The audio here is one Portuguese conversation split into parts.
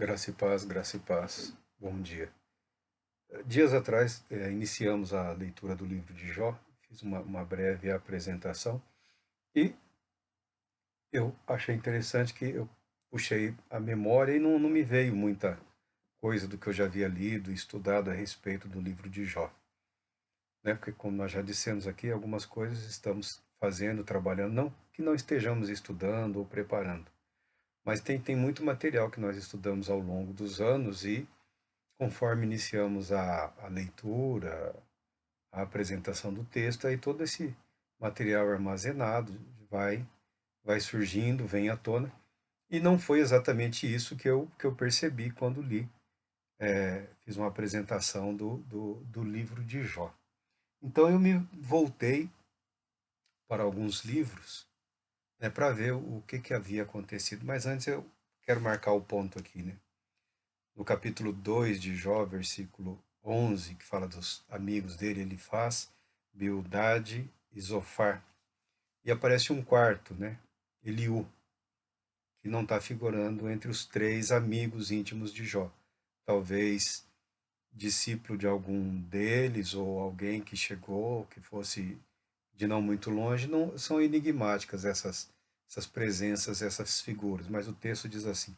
Graça e paz, graça e paz. Bom dia. Dias atrás, iniciamos a leitura do livro de Jó, fiz uma breve apresentação e eu achei interessante que eu puxei a memória e não me veio muita coisa do que eu já havia lido e estudado a respeito do livro de Jó, né? Porque, como nós já dissemos aqui, algumas coisas estamos fazendo, trabalhando, não que não estejamos estudando ou preparando, mas tem muito material que nós estudamos ao longo dos anos e conforme iniciamos a leitura, a apresentação do texto, aí todo esse material armazenado vai surgindo, vem à tona. E não foi exatamente isso que eu percebi quando li, fiz uma apresentação do livro de Jó. Então eu me voltei para alguns livros, né, para ver o que havia acontecido. Mas antes eu quero marcar o ponto aqui, né? No capítulo 2 de Jó, versículo 11, que fala dos amigos dele, ele faz Bildade e Zofar. E aparece um quarto, né? Eliú, que não está figurando entre os três amigos íntimos de Jó. Talvez discípulo de algum deles ou alguém que chegou, que fosse de não muito longe. Não são enigmáticas essas presenças, essas figuras, mas o texto diz assim: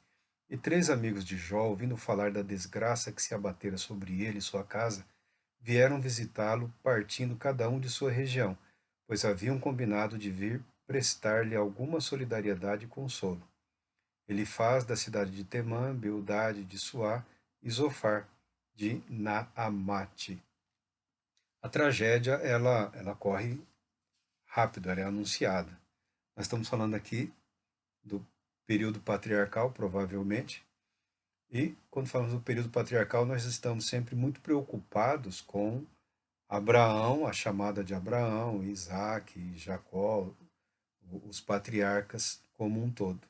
e três amigos de Jó, ouvindo falar da desgraça que se abatera sobre ele e sua casa, vieram visitá-lo, partindo cada um de sua região, pois haviam combinado de vir prestar-lhe alguma solidariedade e consolo. Ele faz da cidade de Temã, Beldade de Suá e Zofar de Naamate. A tragédia, ela corre rápido, ela é anunciada. Nós estamos falando aqui do período patriarcal, provavelmente, e quando falamos do período patriarcal, nós estamos sempre muito preocupados com Abraão, a chamada de Abraão, Isaac, Jacó, os patriarcas como um todo.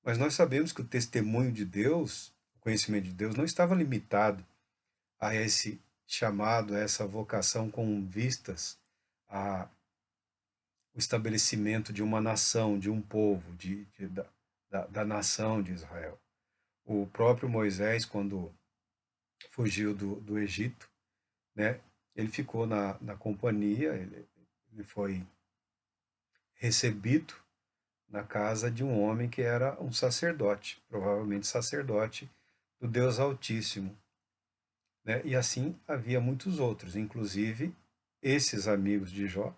Mas nós sabemos que o testemunho de Deus, o conhecimento de Deus, não estava limitado a esse chamado, a essa vocação com vistas ao estabelecimento de uma nação, de um povo, da nação de Israel. O próprio Moisés, quando fugiu do Egito, né, ele ficou na companhia, ele foi recebido na casa de um homem que era um sacerdote, provavelmente sacerdote do Deus Altíssimo, né? E assim havia muitos outros, inclusive esses amigos de Jó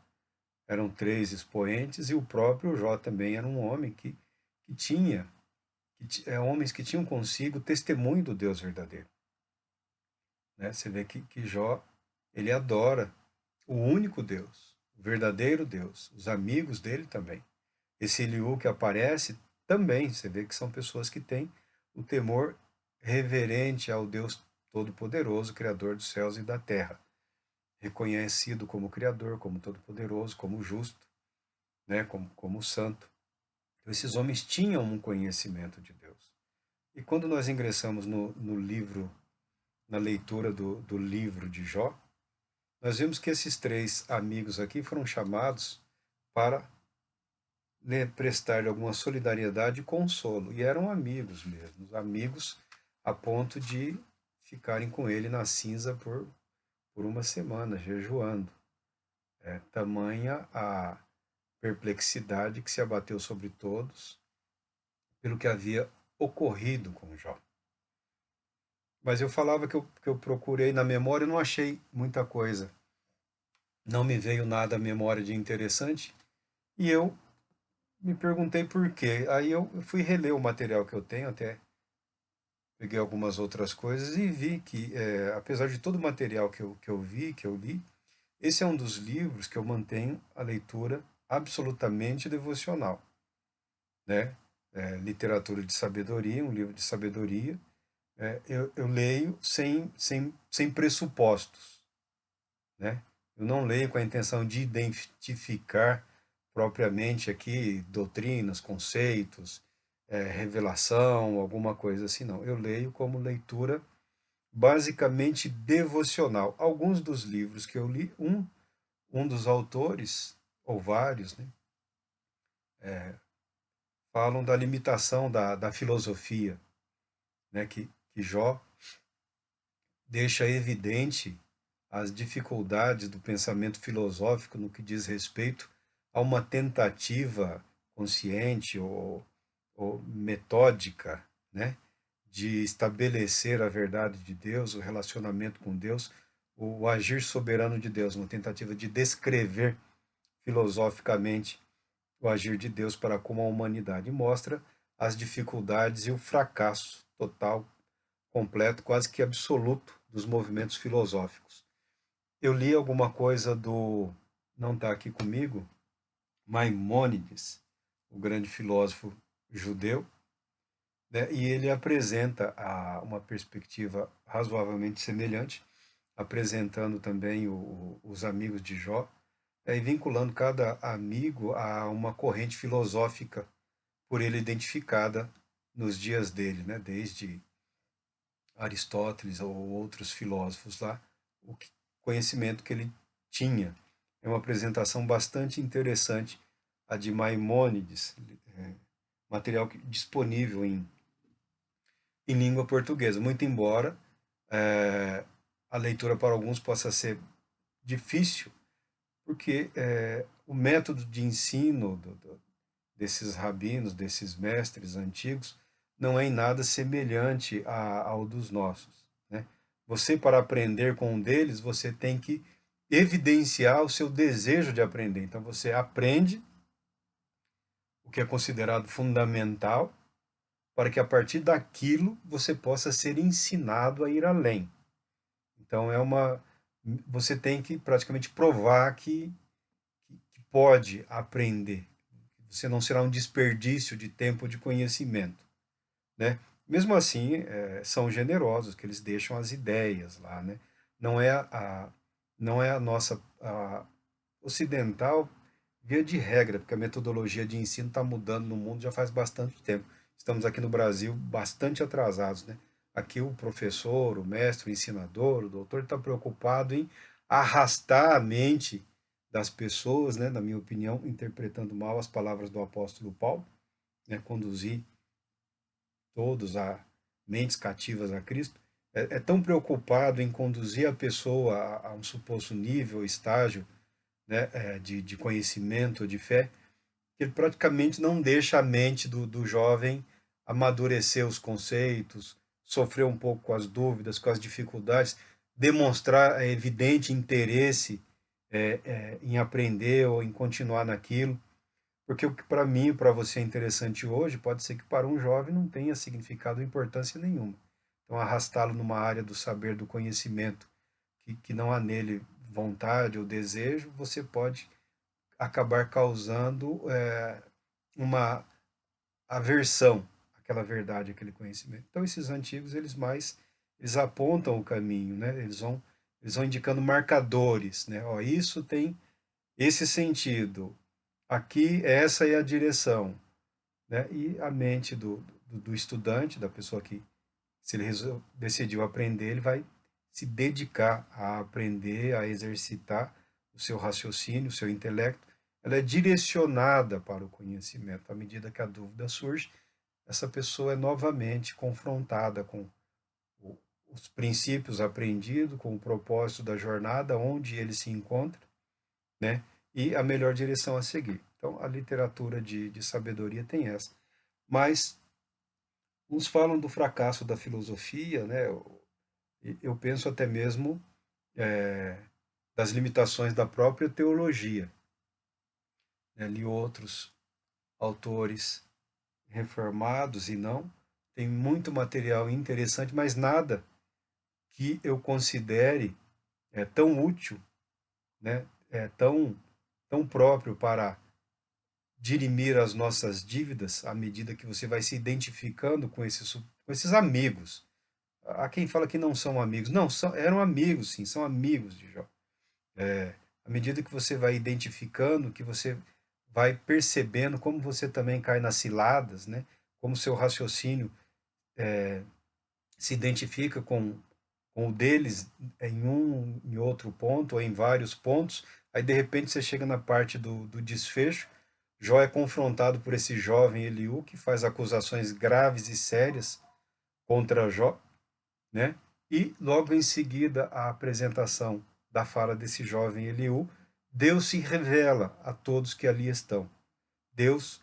eram três expoentes e o próprio Jó também era um homem que tinha, homens que tinham consigo o testemunho do Deus verdadeiro, né? Você vê que Jó, ele adora o único Deus, o verdadeiro Deus, os amigos dele também. Esse Eliú que aparece também, você vê que são pessoas que têm o temor reverente ao Deus Todo-Poderoso, Criador dos céus e da terra, reconhecido como Criador, como Todo-Poderoso, como justo, né, como santo. Então, esses homens tinham um conhecimento de Deus. E quando nós ingressamos no livro, na leitura do livro de Jó, nós vemos que esses três amigos aqui foram chamados para, né, prestar alguma solidariedade e consolo. E eram amigos mesmo, amigos a ponto de ficarem com ele na cinza por uma semana, jejuando. Tamanha a perplexidade que se abateu sobre todos pelo que havia ocorrido com Jó. Mas eu falava que eu procurei na memória e não achei muita coisa. Não me veio nada à memória de interessante e eu me perguntei por quê. Aí eu fui reler o material que eu tenho, até peguei algumas outras coisas e vi que, apesar de todo o material que eu vi, que eu li, esse é um dos livros que eu mantenho a leitura absolutamente devocional, né? Literatura de sabedoria, um livro de sabedoria. Eu leio sem pressupostos, né? Eu não leio com a intenção de identificar propriamente aqui doutrinas, conceitos, revelação, alguma coisa assim, não. Eu leio como leitura basicamente devocional. Alguns dos livros que eu li, um dos autores, ou vários, né, falam da limitação da filosofia, né, que Jó deixa evidente as dificuldades do pensamento filosófico no que diz respeito a uma tentativa consciente ou metódica, né, de estabelecer a verdade de Deus, o relacionamento com Deus, o agir soberano de Deus, uma tentativa de descrever filosoficamente o agir de Deus para com a humanidade. Mostra as dificuldades e o fracasso total, completo, quase que absoluto dos movimentos filosóficos. Eu li alguma coisa do, não está aqui comigo, Maimônides, o grande filósofo judeu, né, e ele apresenta uma perspectiva razoavelmente semelhante, apresentando também os amigos de Jó, e vinculando cada amigo a uma corrente filosófica por ele identificada nos dias dele, né, desde Aristóteles ou outros filósofos lá, o conhecimento que ele tinha. É uma apresentação bastante interessante, a de Maimônides, material disponível em língua portuguesa, muito embora a leitura para alguns possa ser difícil, porque o método de ensino desses rabinos, desses mestres antigos, não é em nada semelhante ao dos nossos, né? Você, para aprender com um deles, você tem que evidenciar o seu desejo de aprender. Então, você aprende o que é considerado fundamental, para que a partir daquilo você possa ser ensinado a ir além. Então, você tem que praticamente provar que pode aprender. Você não será um desperdício de tempo de conhecimento, né? Mesmo assim, são generosos, que eles deixam as ideias lá, né? Não é não é a nossa ocidental, via de regra, porque a metodologia de ensino está mudando no mundo já faz bastante tempo. Estamos aqui no Brasil bastante atrasados, né? Aqui o professor, o mestre, o ensinador, o doutor está preocupado em arrastar a mente das pessoas, né? Na minha opinião, interpretando mal as palavras do apóstolo Paulo, né? Conduzir todos a mentes cativas a Cristo. É tão preocupado em conduzir a pessoa a um suposto nível, estágio, né, de conhecimento, de fé, que ele praticamente não deixa a mente do jovem amadurecer os conceitos, sofrer um pouco com as dúvidas, com as dificuldades, demonstrar evidente interesse em aprender ou em continuar naquilo. Porque o que para mim, para você é interessante hoje, pode ser que para um jovem não tenha significado ou importância nenhuma. Então, arrastá-lo numa área do saber, do conhecimento, que não há nele vontade ou desejo, você pode acabar causando uma aversão àquela verdade, àquele conhecimento. Então, esses antigos, eles apontam o caminho, né? Eles vão indicando marcadores, né? Ó, isso tem esse sentido. Aqui, essa é a direção, né? E a mente do estudante, da pessoa que, se ele decidiu aprender, ele vai se dedicar a aprender, a exercitar o seu raciocínio, o seu intelecto. Ela é direcionada para o conhecimento. À medida que a dúvida surge, essa pessoa é novamente confrontada com os princípios aprendidos, com o propósito da jornada, onde ele se encontra, né? E a melhor direção a seguir. Então, a literatura de sabedoria tem essa. Mas uns falam do fracasso da filosofia, né? Eu penso até mesmo das limitações da própria teologia. Né? Li outros autores reformados e não, tem muito material interessante, mas nada que eu considere tão útil, né? Tão próprio para dirimir as nossas dívidas à medida que você vai se identificando com esses amigos. Há quem fala que não são amigos. Não, eram amigos, sim, são amigos de Jó. À medida que você vai identificando, que você vai percebendo como você também cai nas ciladas, né? Como seu raciocínio se identifica com o deles em em outro ponto, ou em vários pontos, aí de repente você chega na parte do desfecho. Jó é confrontado por esse jovem Eliú, que faz acusações graves e sérias contra Jó, né? E logo em seguida a apresentação da fala desse jovem Eliú, Deus se revela a todos que ali estão. Deus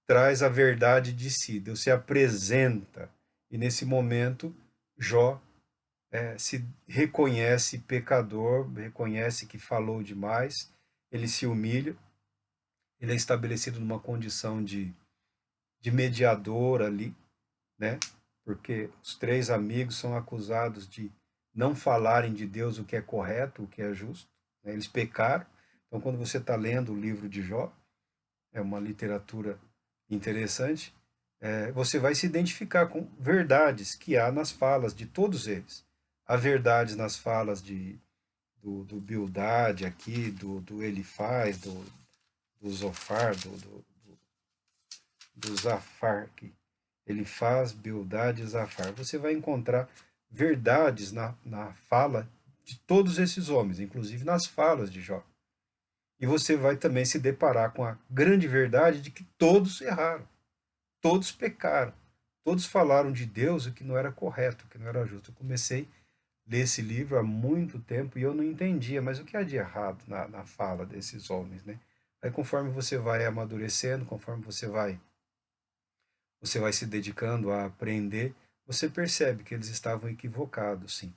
traz a verdade de si, Deus se apresenta. E nesse momento, Jó se reconhece pecador, reconhece que falou demais, ele se humilha, ele é estabelecido numa condição de mediador ali, né? Porque os três amigos são acusados de não falarem de Deus o que é correto, o que é justo, né? Eles pecaram. Então, quando você está lendo o livro de Jó, é uma literatura interessante, você vai se identificar com verdades que há nas falas de todos eles. Há verdades nas falas do Bildade aqui, do Elifaz, do Zofar, do Zafar, que Elifaz, Bildade e Zafar. Você vai encontrar verdades na fala de todos esses homens, inclusive nas falas de Jó. E você vai também se deparar com a grande verdade de que todos erraram, todos pecaram, todos falaram de Deus o que não era correto, o que não era justo. Eu comecei a ler esse livro há muito tempo e eu não entendia, mas o que há de errado na fala desses homens, né? Aí conforme você vai amadurecendo, conforme você vai se dedicando a aprender, você percebe que eles estavam equivocados, sim.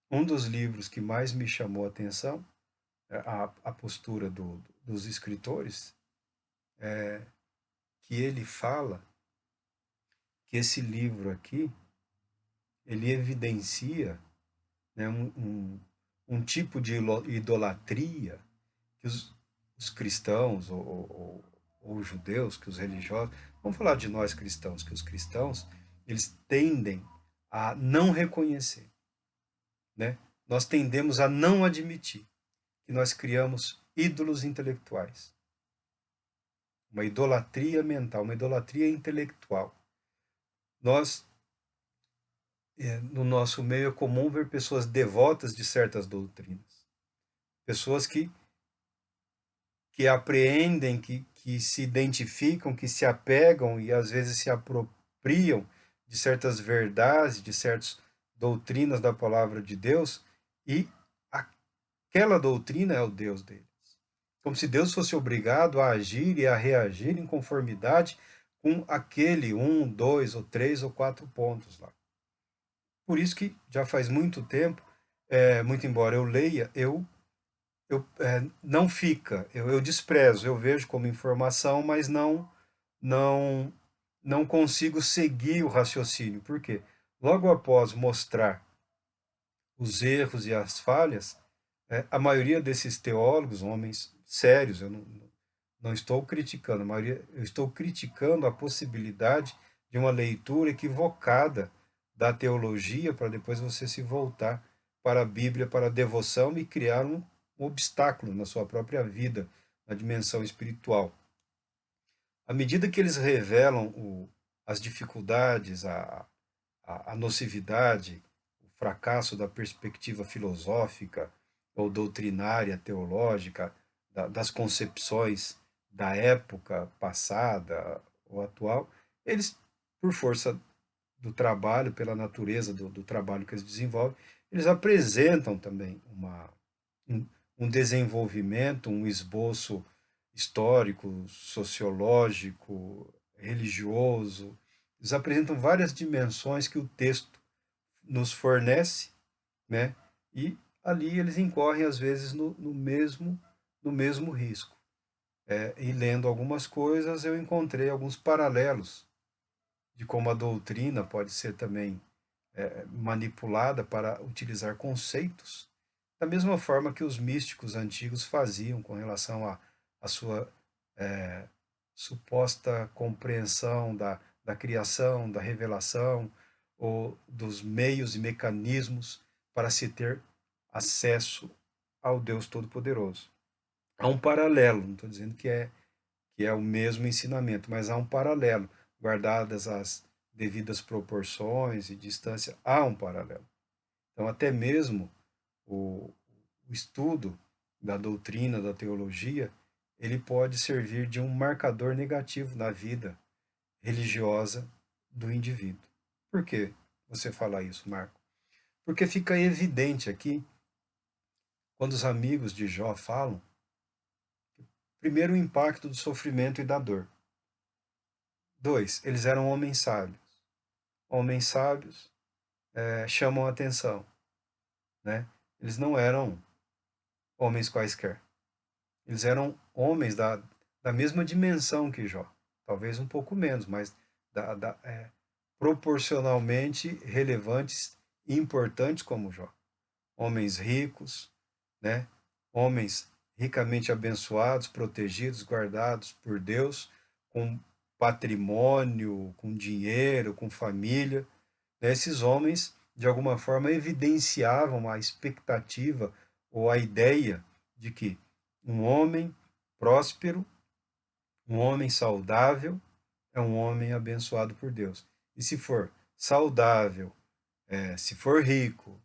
Um dos livros que mais me chamou a atenção, a postura dos escritores, que ele fala que esse livro aqui, ele evidencia, né, um tipo de idolatria que os cristãos ou os judeus, que os religiosos, vamos falar de nós cristãos, que os cristãos, eles tendem a não reconhecer, né? Nós tendemos a não admitir que nós criamos ídolos intelectuais, uma idolatria mental, uma idolatria intelectual. Nós, no nosso meio, é comum ver pessoas devotas de certas doutrinas, pessoas que apreendem, que se identificam, que se apegam e às vezes se apropriam de certas verdades, de certas doutrinas da palavra de Deus, e aquela doutrina é o Deus deles. Como se Deus fosse obrigado a agir e a reagir em conformidade com aquele um, dois ou três ou quatro pontos lá. Por isso que já faz muito tempo, muito embora eu leia, não fica, eu desprezo, eu vejo como informação, mas não, não consigo seguir o raciocínio. Por quê? Logo após mostrar os erros e as falhas, a maioria desses teólogos, homens sérios, eu não estou criticando, a maioria, eu estou criticando a possibilidade de uma leitura equivocada da teologia para depois você se voltar para a Bíblia, para a devoção e criar um obstáculo na sua própria vida, na dimensão espiritual. À medida que eles revelam as dificuldades, a nocividade, o fracasso da perspectiva filosófica ou doutrinária, teológica, das concepções da época passada ou atual, eles, por força do trabalho, pela natureza do trabalho que eles desenvolvem, eles apresentam também um, um desenvolvimento, um esboço histórico, sociológico, religioso. Eles apresentam várias dimensões que o texto nos fornece, né? E ali eles incorrem às vezes no mesmo risco. E lendo algumas coisas eu encontrei alguns paralelos de como a doutrina pode ser também manipulada para utilizar conceitos, da mesma forma que os místicos antigos faziam com relação à sua suposta compreensão da criação, da revelação, ou dos meios e mecanismos para se ter acesso ao Deus Todo-Poderoso. Há um paralelo, não estou dizendo que é o mesmo ensinamento, mas há um paralelo, guardadas as devidas proporções e distância, há um paralelo. Então, até mesmo o estudo da doutrina, da teologia, ele pode servir de um marcador negativo na vida religiosa do indivíduo. Por quê? você falar isso, Marco. Porque fica evidente aqui, quando os amigos de Jó falam, primeiro o impacto do sofrimento e da dor. Dois, eles eram homens sábios. Homens sábios chamam a atenção, né? Eles não eram homens quaisquer. Eles eram homens da mesma dimensão que Jó. Talvez um pouco menos, mas proporcionalmente relevantes e importantes como Jó. Homens ricos, né? Homens ricamente abençoados, protegidos, guardados por Deus, com patrimônio, com dinheiro, com família. Esses homens, de alguma forma, evidenciavam a expectativa ou a ideia de que um homem próspero, um homem saudável, é um homem abençoado por Deus. E se for saudável, se for rico,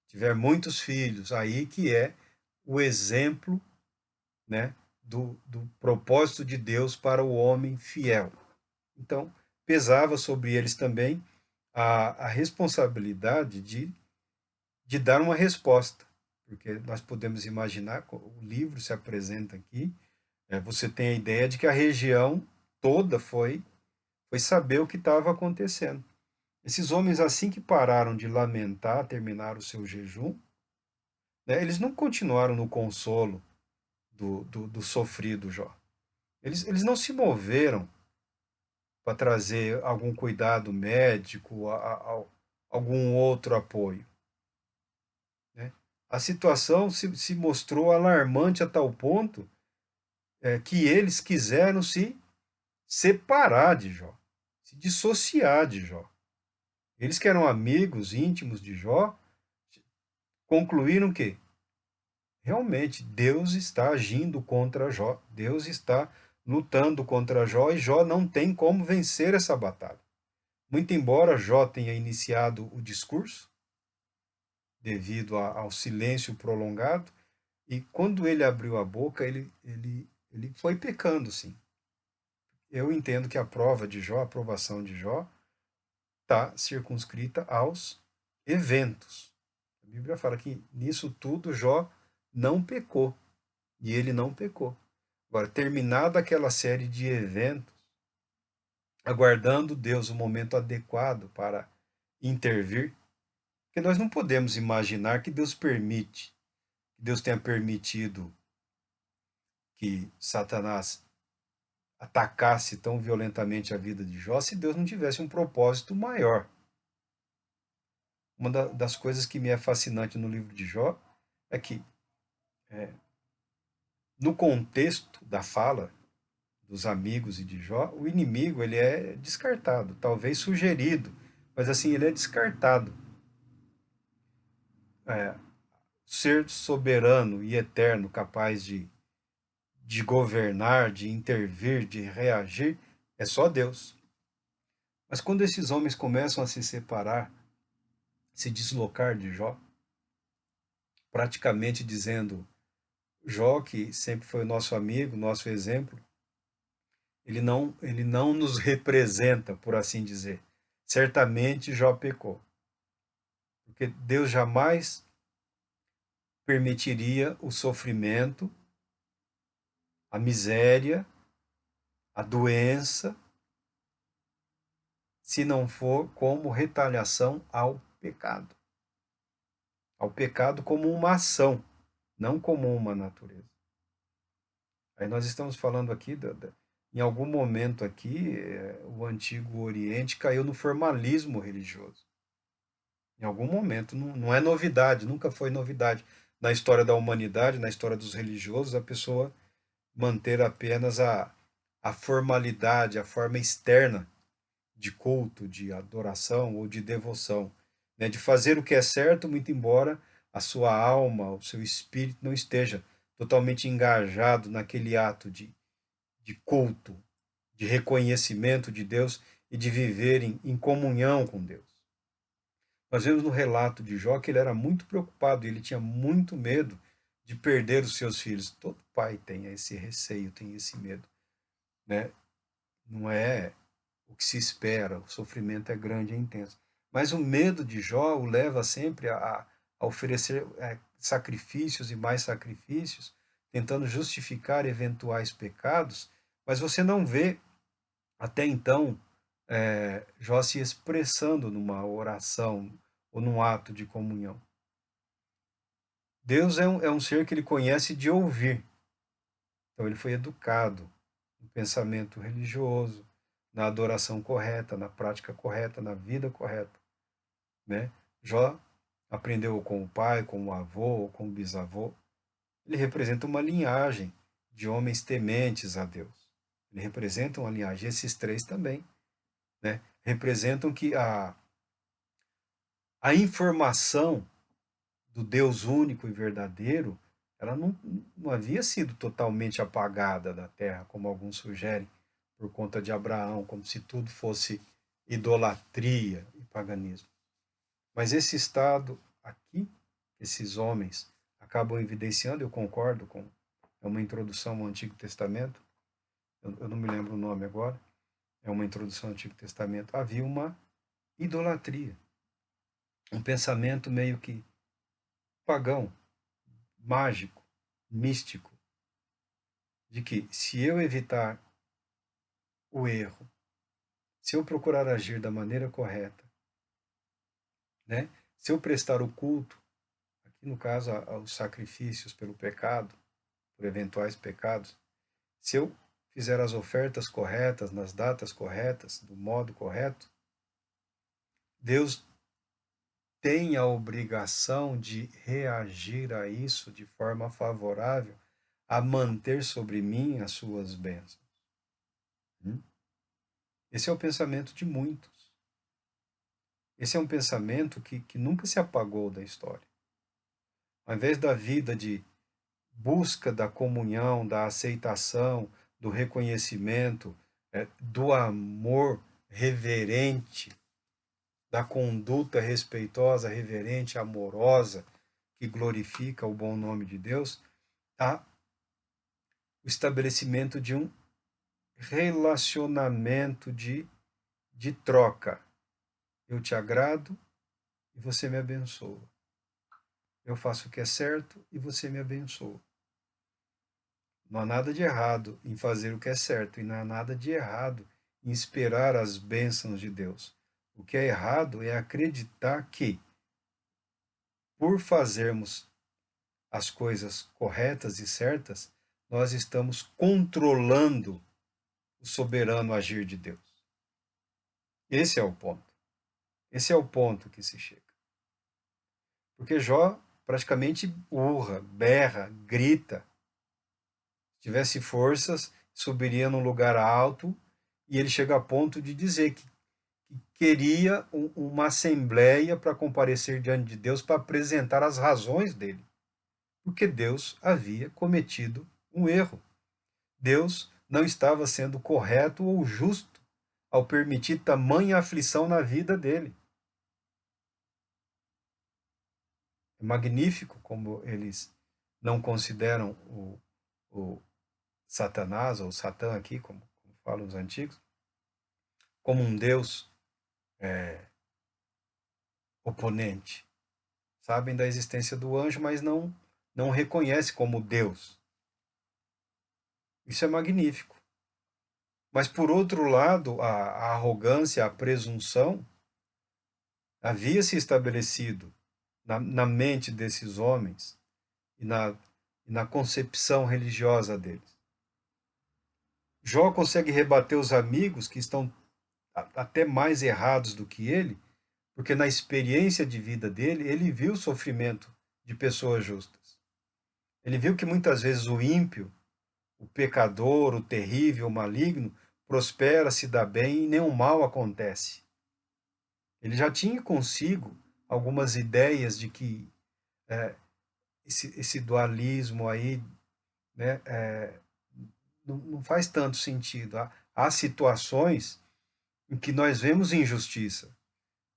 tiver muitos filhos, aí que é o exemplo, né, do propósito de Deus para o homem fiel. Então, pesava sobre eles também a responsabilidade de dar uma resposta, porque nós podemos imaginar, o livro se apresenta aqui, você tem a ideia de que a região toda foi saber o que estava acontecendo. Esses homens, assim que pararam de lamentar, terminaram o seu jejum, né, eles não continuaram no consolo do sofrido Jó. Eles não se moveram para trazer algum cuidado médico, algum outro apoio. Né? A situação se mostrou alarmante a tal ponto que eles quiseram se separar de Jó, se dissociar de Jó. Eles que eram amigos íntimos de Jó, concluíram que realmente Deus está agindo contra Jó, Deus está lutando contra Jó e Jó não tem como vencer essa batalha. Muito embora Jó tenha iniciado o discurso, devido ao silêncio prolongado, e quando ele abriu a boca, ele foi pecando, sim. Eu entendo que a prova de Jó, a aprovação de Jó, está circunscrita aos eventos. A Bíblia fala que nisso tudo Jó não pecou, e ele não pecou. Agora, terminada aquela série de eventos, aguardando Deus o momento adequado para intervir, porque nós não podemos imaginar que Deus tenha permitido que Satanás atacasse tão violentamente a vida de Jó se Deus não tivesse um propósito maior. Uma das coisas que me é fascinante no livro de Jó é que, no contexto da fala dos amigos e de Jó, o inimigo ele é descartado, talvez sugerido, mas assim, ele é descartado. Ser soberano e eterno, capaz de governar, de intervir, de reagir, é só Deus. Mas quando esses homens começam a se separar, se deslocar de Jó, praticamente dizendo: Jó, que sempre foi o nosso amigo, nosso exemplo, ele não nos representa, por assim dizer. Certamente Jó pecou, porque Deus jamais permitiria o sofrimento, a miséria, a doença, se não for como retaliação ao pecado. Ao pecado como uma ação, não como uma natureza. Aí nós estamos falando aqui, em algum momento aqui, o Antigo Oriente caiu no formalismo religioso. Em algum momento, não é novidade, nunca foi novidade. Na história da humanidade, na história dos religiosos, a pessoa manter apenas a formalidade, a forma externa de culto, de adoração ou de devoção, né? De fazer o que é certo, muito embora a sua alma, o seu espírito não esteja totalmente engajado naquele ato de culto, de reconhecimento de Deus e de viver em comunhão com Deus. Nós vemos no relato de Jó que ele era muito preocupado, ele tinha muito medo de perder os seus filhos. Todo pai tem esse receio, tem esse medo, né? Não é o que se espera, o sofrimento é grande e intenso. Mas o medo de Jó o leva sempre a oferecer sacrifícios e mais sacrifícios, tentando justificar eventuais pecados, mas você não vê, até então, Jó se expressando numa oração ou num ato de comunhão. Deus é um ser que ele conhece de ouvir. Então ele foi educado no pensamento religioso, na adoração correta, na prática correta, na vida correta, né? Jó aprendeu com o pai, com o avô, com o bisavô. Ele representa uma linhagem de homens tementes a Deus. Ele representa uma linhagem. Esses três também, né? Representam que a informação do Deus único e verdadeiro, ela não havia sido totalmente apagada da terra, como alguns sugerem, por conta de Abraão, como se tudo fosse idolatria e paganismo. Mas esse estado aqui, esses homens acabam evidenciando, eu concordo com, é uma introdução ao Antigo Testamento, eu não me lembro o nome agora, é uma introdução ao Antigo Testamento, havia uma idolatria, um pensamento meio que pagão, mágico, místico, de que se eu evitar o erro, se eu procurar agir da maneira correta, né? Se eu prestar o culto, aqui no caso aos sacrifícios pelo pecado, por eventuais pecados, se eu fizer as ofertas corretas, nas datas corretas, do modo correto, Deus tem a obrigação de reagir a isso de forma favorável, a manter sobre mim as suas bênçãos. Esse é o pensamento de muitos. Esse é um pensamento que nunca se apagou da história. Ao invés da vida de busca da comunhão, da aceitação, do reconhecimento, do amor reverente, da conduta respeitosa, reverente, amorosa, que glorifica o bom nome de Deus, há o estabelecimento de um relacionamento de troca. Eu te agrado e você me abençoa. Eu faço o que é certo e você me abençoa. Não há nada de errado em fazer o que é certo e não há nada de errado em esperar as bênçãos de Deus. O que é errado é acreditar que, por fazermos as coisas corretas e certas, nós estamos controlando o soberano agir de Deus. Esse é o ponto. Esse é o ponto que se chega. Porque Jó praticamente urra, berra, grita. Se tivesse forças, subiria num lugar alto e ele chega a ponto de dizer que queria uma assembleia para comparecer diante de Deus para apresentar as razões dele. Porque Deus havia cometido um erro. Deus não estava sendo correto ou justo ao permitir tamanha aflição na vida dele. É magnífico como eles não consideram o Satanás, ou Satã aqui, como falam os antigos, como um Deus oponente. Sabem da existência do anjo, mas não reconhece como Deus. Isso é magnífico. Mas, por outro lado, a arrogância, a presunção, havia se estabelecido na mente desses homens e na concepção religiosa deles. Jó consegue rebater os amigos que estão até mais errados do que ele, porque na experiência de vida dele, ele viu o sofrimento de pessoas justas. Ele viu que muitas vezes o ímpio, o pecador, o terrível, o maligno, prospera, se dá bem e nenhum mal acontece. Ele já tinha consigo algumas ideias de que esse dualismo aí, né, não faz tanto sentido. Há situações em que nós vemos injustiça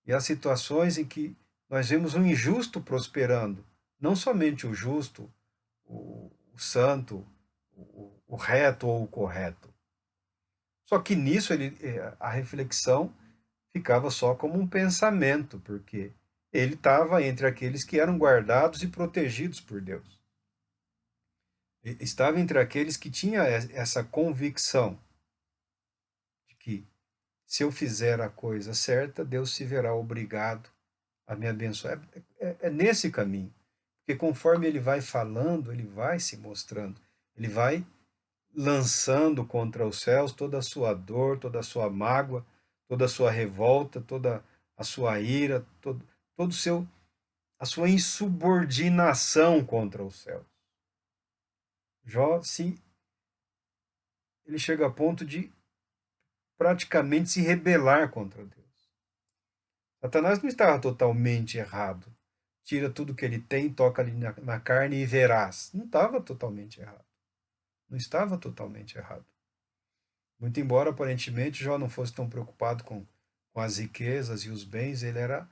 e há situações em que nós vemos um injusto prosperando. Não somente o justo, o santo, o reto ou o correto. Só que nisso a reflexão ficava só como um pensamento, porque ele estava entre aqueles que eram guardados e protegidos por Deus. Estava entre aqueles que tinha essa convicção de que se eu fizer a coisa certa, Deus se verá obrigado a me abençoar. É nesse caminho. Porque conforme ele vai falando, ele vai se mostrando. Ele vai lançando contra os céus toda a sua dor, toda a sua mágoa, toda a sua revolta, toda a sua ira, todo o seu, a sua insubordinação contra os céus. Jó, ele chega a ponto de praticamente se rebelar contra Deus. Satanás não estava totalmente errado. Tira tudo que ele tem, toca ali na carne e verás. Não estava totalmente errado. Não estava totalmente errado. Muito embora, aparentemente, Jó não fosse tão preocupado com as riquezas e os bens, ele era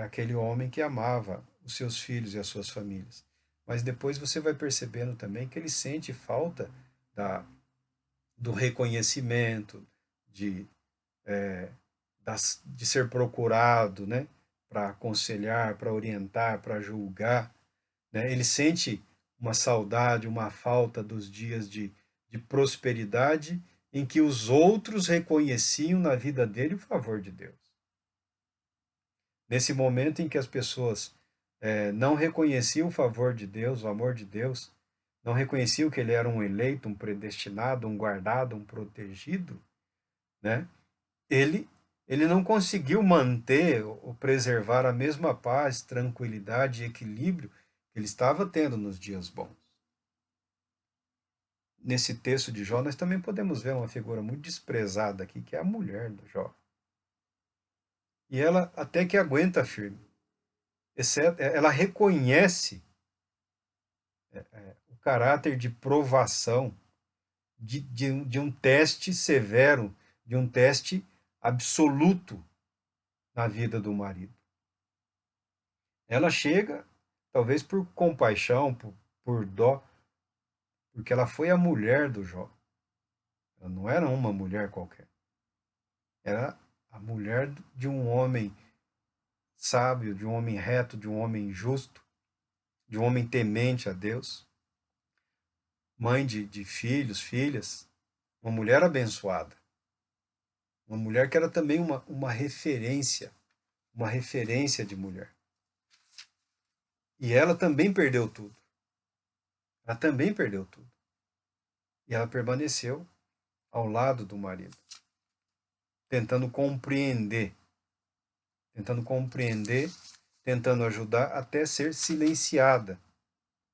aquele homem que amava os seus filhos e as suas famílias. Mas depois você vai percebendo também que ele sente falta do reconhecimento, de, de ser procurado, né, para aconselhar, para orientar, para julgar. Né? Ele sente uma saudade, uma falta dos dias de prosperidade em que os outros reconheciam na vida dele o favor de Deus. Nesse momento em que as pessoas não reconheciam o favor de Deus, o amor de Deus, não reconheciam que ele era um eleito, um predestinado, um guardado, um protegido, né? ele, ele não conseguiu manter ou preservar a mesma paz, tranquilidade e equilíbrio que ele estava tendo nos dias bons. Nesse texto de Jó, nós também podemos ver uma figura muito desprezada aqui, que é a mulher do Jó. E ela até que aguenta firme. Ela reconhece o caráter de provação, de um teste severo, de um teste absoluto na vida do marido. Ela chega, talvez por compaixão, por dó, porque ela foi a mulher do Jó. Ela não era uma mulher qualquer. Era a mulher de um homem sábio, de um homem reto, de um homem justo, de um homem temente a Deus, mãe de filhos, filhas, uma mulher abençoada, uma mulher que era também uma referência de mulher. E ela também perdeu tudo. Ela também perdeu tudo. E ela permaneceu ao lado do marido, tentando compreender, tentando ajudar, até ser silenciada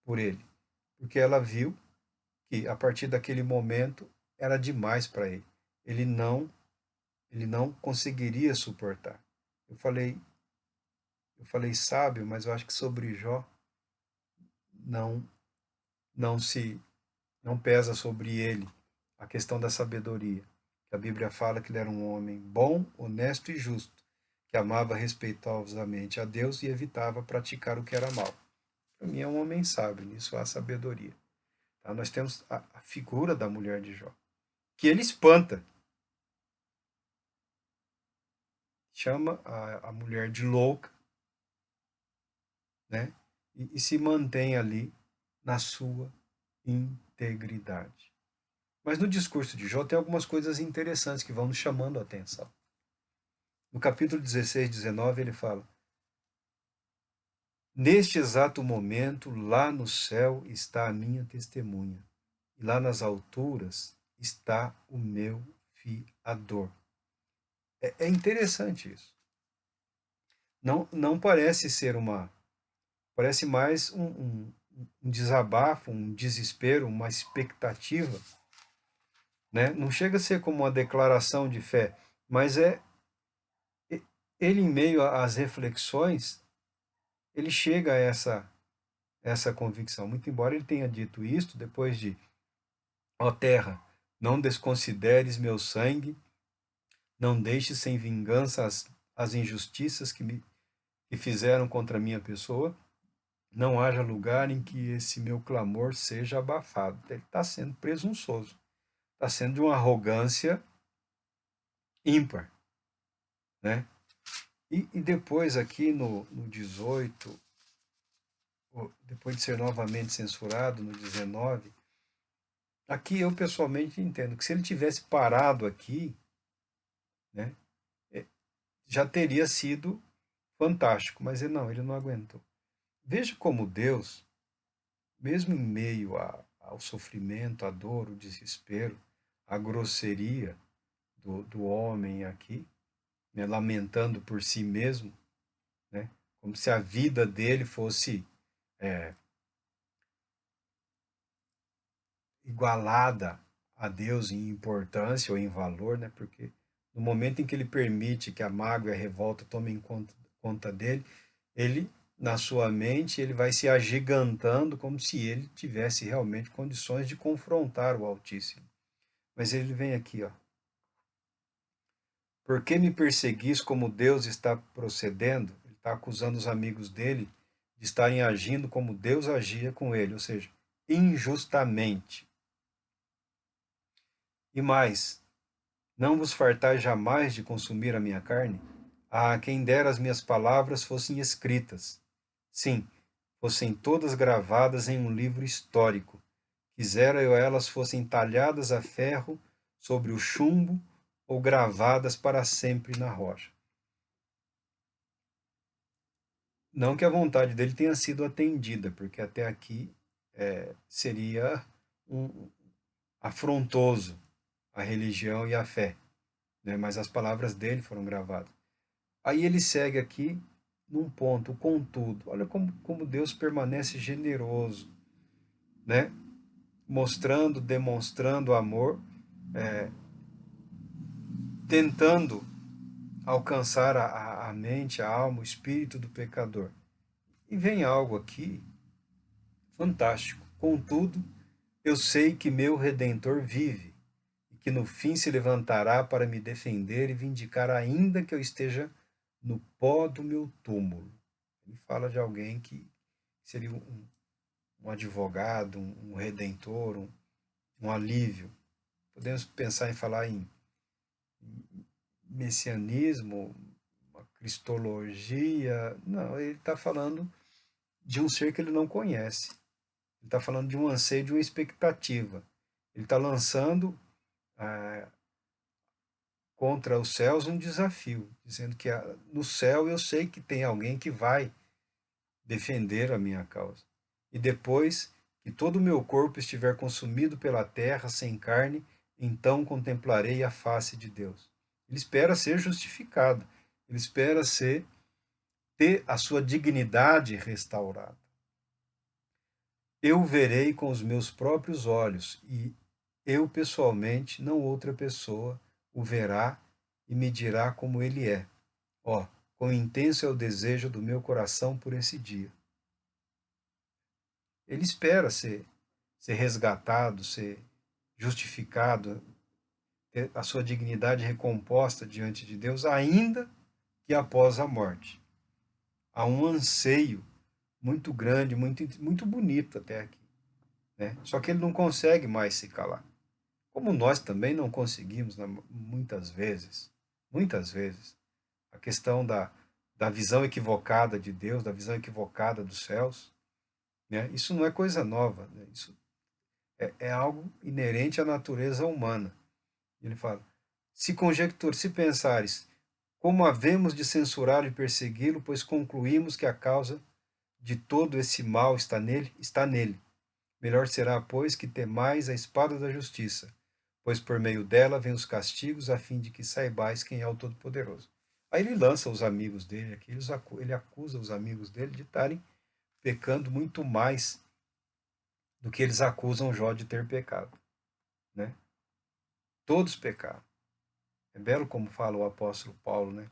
por ele, porque ela viu que a partir daquele momento era demais para ele. Ele não conseguiria suportar. Eu falei, sábio, mas eu acho que sobre Jó não não se não pesa sobre ele a questão da sabedoria. A Bíblia fala que ele era um homem bom, honesto e justo, que amava respeitosamente a Deus e evitava praticar o que era mal. Para mim é um homem sábio, nisso há sabedoria. Tá? Nós temos a figura da mulher de Jó, que ele espanta. Chama a mulher de louca, né? E se mantém ali na sua integridade. Mas no discurso de Jó tem algumas coisas interessantes que vão nos chamando a atenção. No capítulo 16, 19, ele fala: Neste exato momento, lá no céu está a minha testemunha, e lá nas alturas está o meu fiador. É interessante isso. Não parece ser parece mais um desabafo, um desespero, uma expectativa, né? Não chega a ser como uma declaração de fé, mas ele em meio às reflexões, ele chega a essa convicção. Muito embora ele tenha dito isto depois de: ó terra, não desconsideres meu sangue, não deixes sem vingança as injustiças que fizeram contra a minha pessoa, não haja lugar em que esse meu clamor seja abafado. Ele está sendo presunçoso, está sendo de uma arrogância ímpar, né? E depois aqui no 18, depois de ser novamente censurado no 19, aqui eu pessoalmente entendo que se ele tivesse parado aqui, né, eh, já teria sido fantástico, mas ele não aguentou. Veja como Deus, mesmo em meio ao sofrimento, à dor, o desespero, a grosseria do homem aqui, né, lamentando por si mesmo, né, como se a vida dele fosse é, igualada a Deus em importância ou em valor, né, porque no momento em que ele permite que a mágoa e a revolta tomem conta dele, ele, na sua mente, ele vai se agigantando como se ele tivesse realmente condições de confrontar o Altíssimo. Mas ele vem aqui, ó. Por que me perseguis como Deus está procedendo? Ele está acusando os amigos dele de estarem agindo como Deus agia com ele, ou seja, injustamente. E mais, não vos fartai jamais de consumir a minha carne? Ah, quem dera as minhas palavras fossem escritas. Sim, fossem todas gravadas em um livro histórico. Quisera eu elas fossem talhadas a ferro sobre o chumbo ou gravadas para sempre na rocha. Não que a vontade dele tenha sido atendida, porque até aqui seria um afrontoso à religião e à fé, né? Mas as palavras dele foram gravadas. Aí ele segue aqui num ponto, contudo. Olha como Deus permanece generoso, né? Mostrando, demonstrando amor, tentando alcançar a mente, a alma, o espírito do pecador. E vem algo aqui fantástico. Contudo, eu sei que meu Redentor vive e que no fim se levantará para me defender e vindicar, ainda que eu esteja no pó do meu túmulo. Ele fala de alguém que seria um advogado, um redentor, um alívio. Podemos pensar em falar em messianismo, uma cristologia. Não, ele está falando de um ser que ele não conhece. Ele está falando de um anseio, de uma expectativa. Ele está lançando contra os céus um desafio, dizendo que no céu eu sei que tem alguém que vai defender a minha causa. E depois que todo o meu corpo estiver consumido pela terra, sem carne, então contemplarei a face de Deus. Ele espera ser justificado, ele espera ter a sua dignidade restaurada. Eu verei com os meus próprios olhos, e eu pessoalmente, não outra pessoa, o verá e me dirá como ele é. Ó, quão intenso é o desejo do meu coração por esse dia. Ele espera ser resgatado, ser justificado, ter a sua dignidade recomposta diante de Deus, ainda que após a morte. Há um anseio muito grande, muito bonito até aqui, né? Só que ele não consegue mais se calar. Como nós também não conseguimos, né, muitas vezes, a questão da visão equivocada de Deus, da visão equivocada dos céus, né? Isso não é coisa nova, né? Isso é algo inerente à natureza humana. Ele fala: se pensares, como havemos de censurá-lo e persegui-lo, pois concluímos que a causa de todo esse mal está nele, está nele. Melhor será, pois, que temais a espada da justiça, pois por meio dela vêm os castigos, a fim de que saibais quem é o Todo-Poderoso. Aí ele lança os amigos dele aqui, ele acusa os amigos dele de estarem pecando muito mais do que eles acusam Jó de ter pecado, né? Todos pecaram. É belo como fala o apóstolo Paulo, né?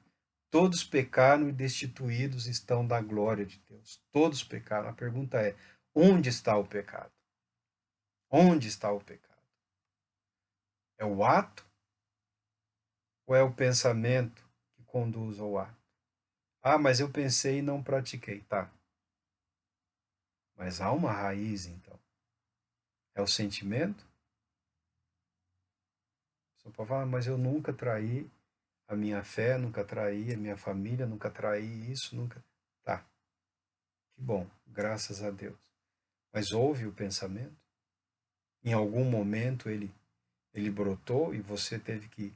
Todos pecaram e destituídos estão da glória de Deus. Todos pecaram. A pergunta é: onde está o pecado? Onde está o pecado? É o ato ou é o pensamento que conduz ao ato? Ah, mas eu pensei e não pratiquei. Tá. Mas há uma raiz, então. É o sentimento? Só para falar, mas eu nunca traí. a minha fé, nunca traí a minha família, nunca traí isso, nunca... Tá, que bom, graças a Deus. Mas houve o pensamento? Em algum momento ele brotou e você teve que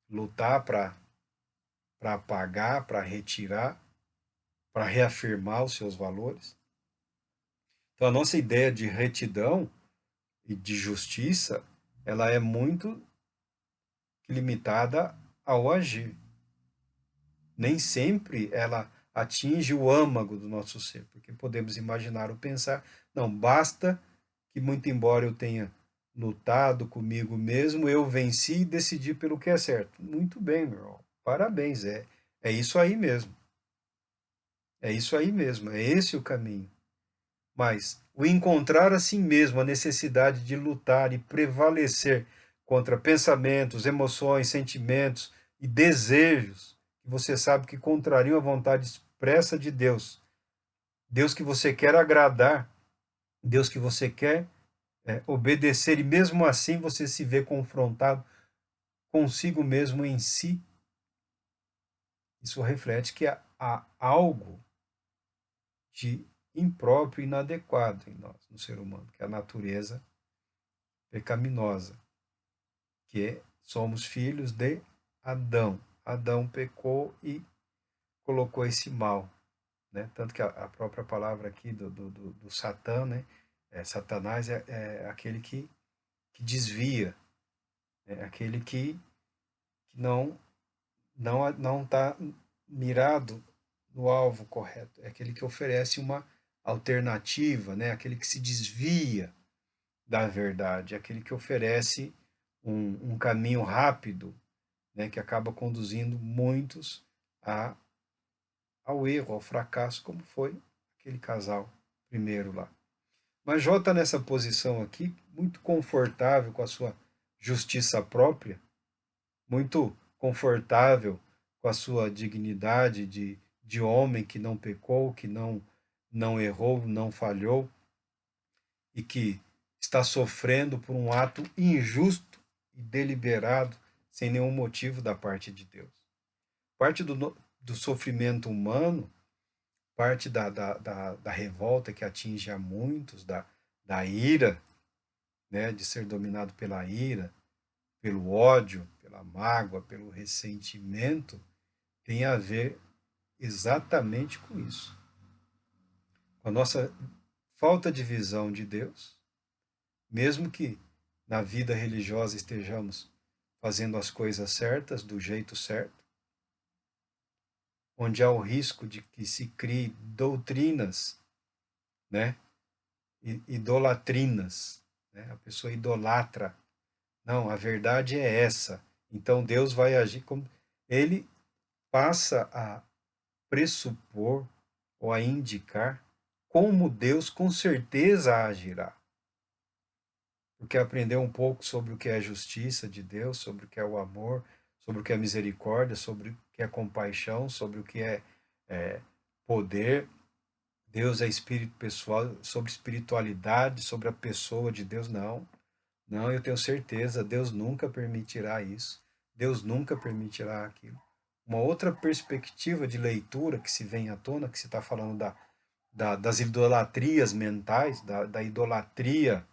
lutar para apagar, para retirar, para reafirmar os seus valores? Então a nossa ideia de retidão e de justiça, ela é muito limitada ao agir. Nem sempre ela atinge o âmago do nosso ser, porque podemos imaginar ou pensar, não, basta que, muito embora eu tenha lutado comigo mesmo, eu venci e decidi pelo que é certo. Muito bem, meu irmão, parabéns, é isso aí mesmo. É isso aí mesmo, é esse o caminho. Mas o encontrar a si mesmo a necessidade de lutar e prevalecer contra pensamentos, emoções, sentimentos e desejos que você sabe que contrariam a vontade expressa de Deus, Deus que você quer agradar, Deus que você quer obedecer, e mesmo assim você se vê confrontado consigo mesmo em si, isso reflete que há algo de impróprio e inadequado em nós, no ser humano, que é a natureza pecaminosa, que somos filhos de Adão. Adão pecou e colocou esse mal, né? Tanto que a própria palavra aqui do Satã, né? Satanás é aquele que desvia, é aquele que não está mirado no alvo correto, é aquele que oferece uma alternativa, né? Aquele que se desvia da verdade, é aquele que oferece um caminho rápido, né? Que acaba conduzindo muitos a, ao erro, ao fracasso, como foi aquele casal primeiro lá. Mas Jó está nessa posição aqui, muito confortável com a sua justiça própria, muito confortável com a sua dignidade de homem que não pecou, que não errou, não falhou e que está sofrendo por um ato injusto e deliberado, sem nenhum motivo da parte de Deus. Parte do sofrimento humano, parte da revolta que atinge a muitos, da ira, né, de ser dominado pela ira, pelo ódio, pela mágoa, pelo ressentimento, tem a ver exatamente com isso. Com a nossa falta de visão de Deus, mesmo que na vida religiosa estejamos fazendo as coisas certas, do jeito certo, onde há o risco de que se crie doutrinas, né, idolatrinas, né? A pessoa idolatra. Não, a verdade é essa. Então Deus vai agir como ele passa a pressupor ou a indicar como Deus com certeza agirá. Porque aprendeu um pouco sobre o que é a justiça de Deus, sobre o que é o amor, sobre o que é misericórdia, sobre o que é compaixão, sobre o que é poder. Deus é espírito pessoal, sobre espiritualidade, sobre a pessoa de Deus. Não, não, eu tenho certeza, Deus nunca permitirá isso. Deus nunca permitirá aquilo. Uma outra perspectiva de leitura que se vem à tona, que se está falando das idolatrias mentais, da idolatria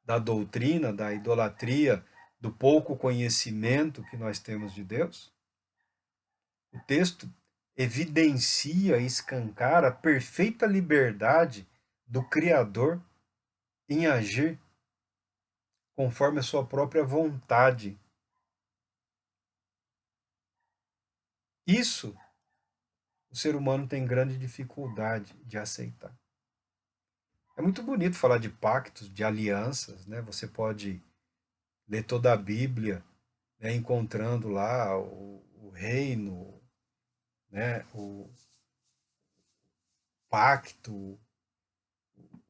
da doutrina, da idolatria, do pouco conhecimento que nós temos de Deus. O texto evidencia e escancara a perfeita liberdade do Criador em agir conforme a sua própria vontade. Isso o ser humano tem grande dificuldade de aceitar. É muito bonito falar de pactos, de alianças, né? Você pode ler toda a Bíblia, né? Encontrando lá o reino, né? O pacto,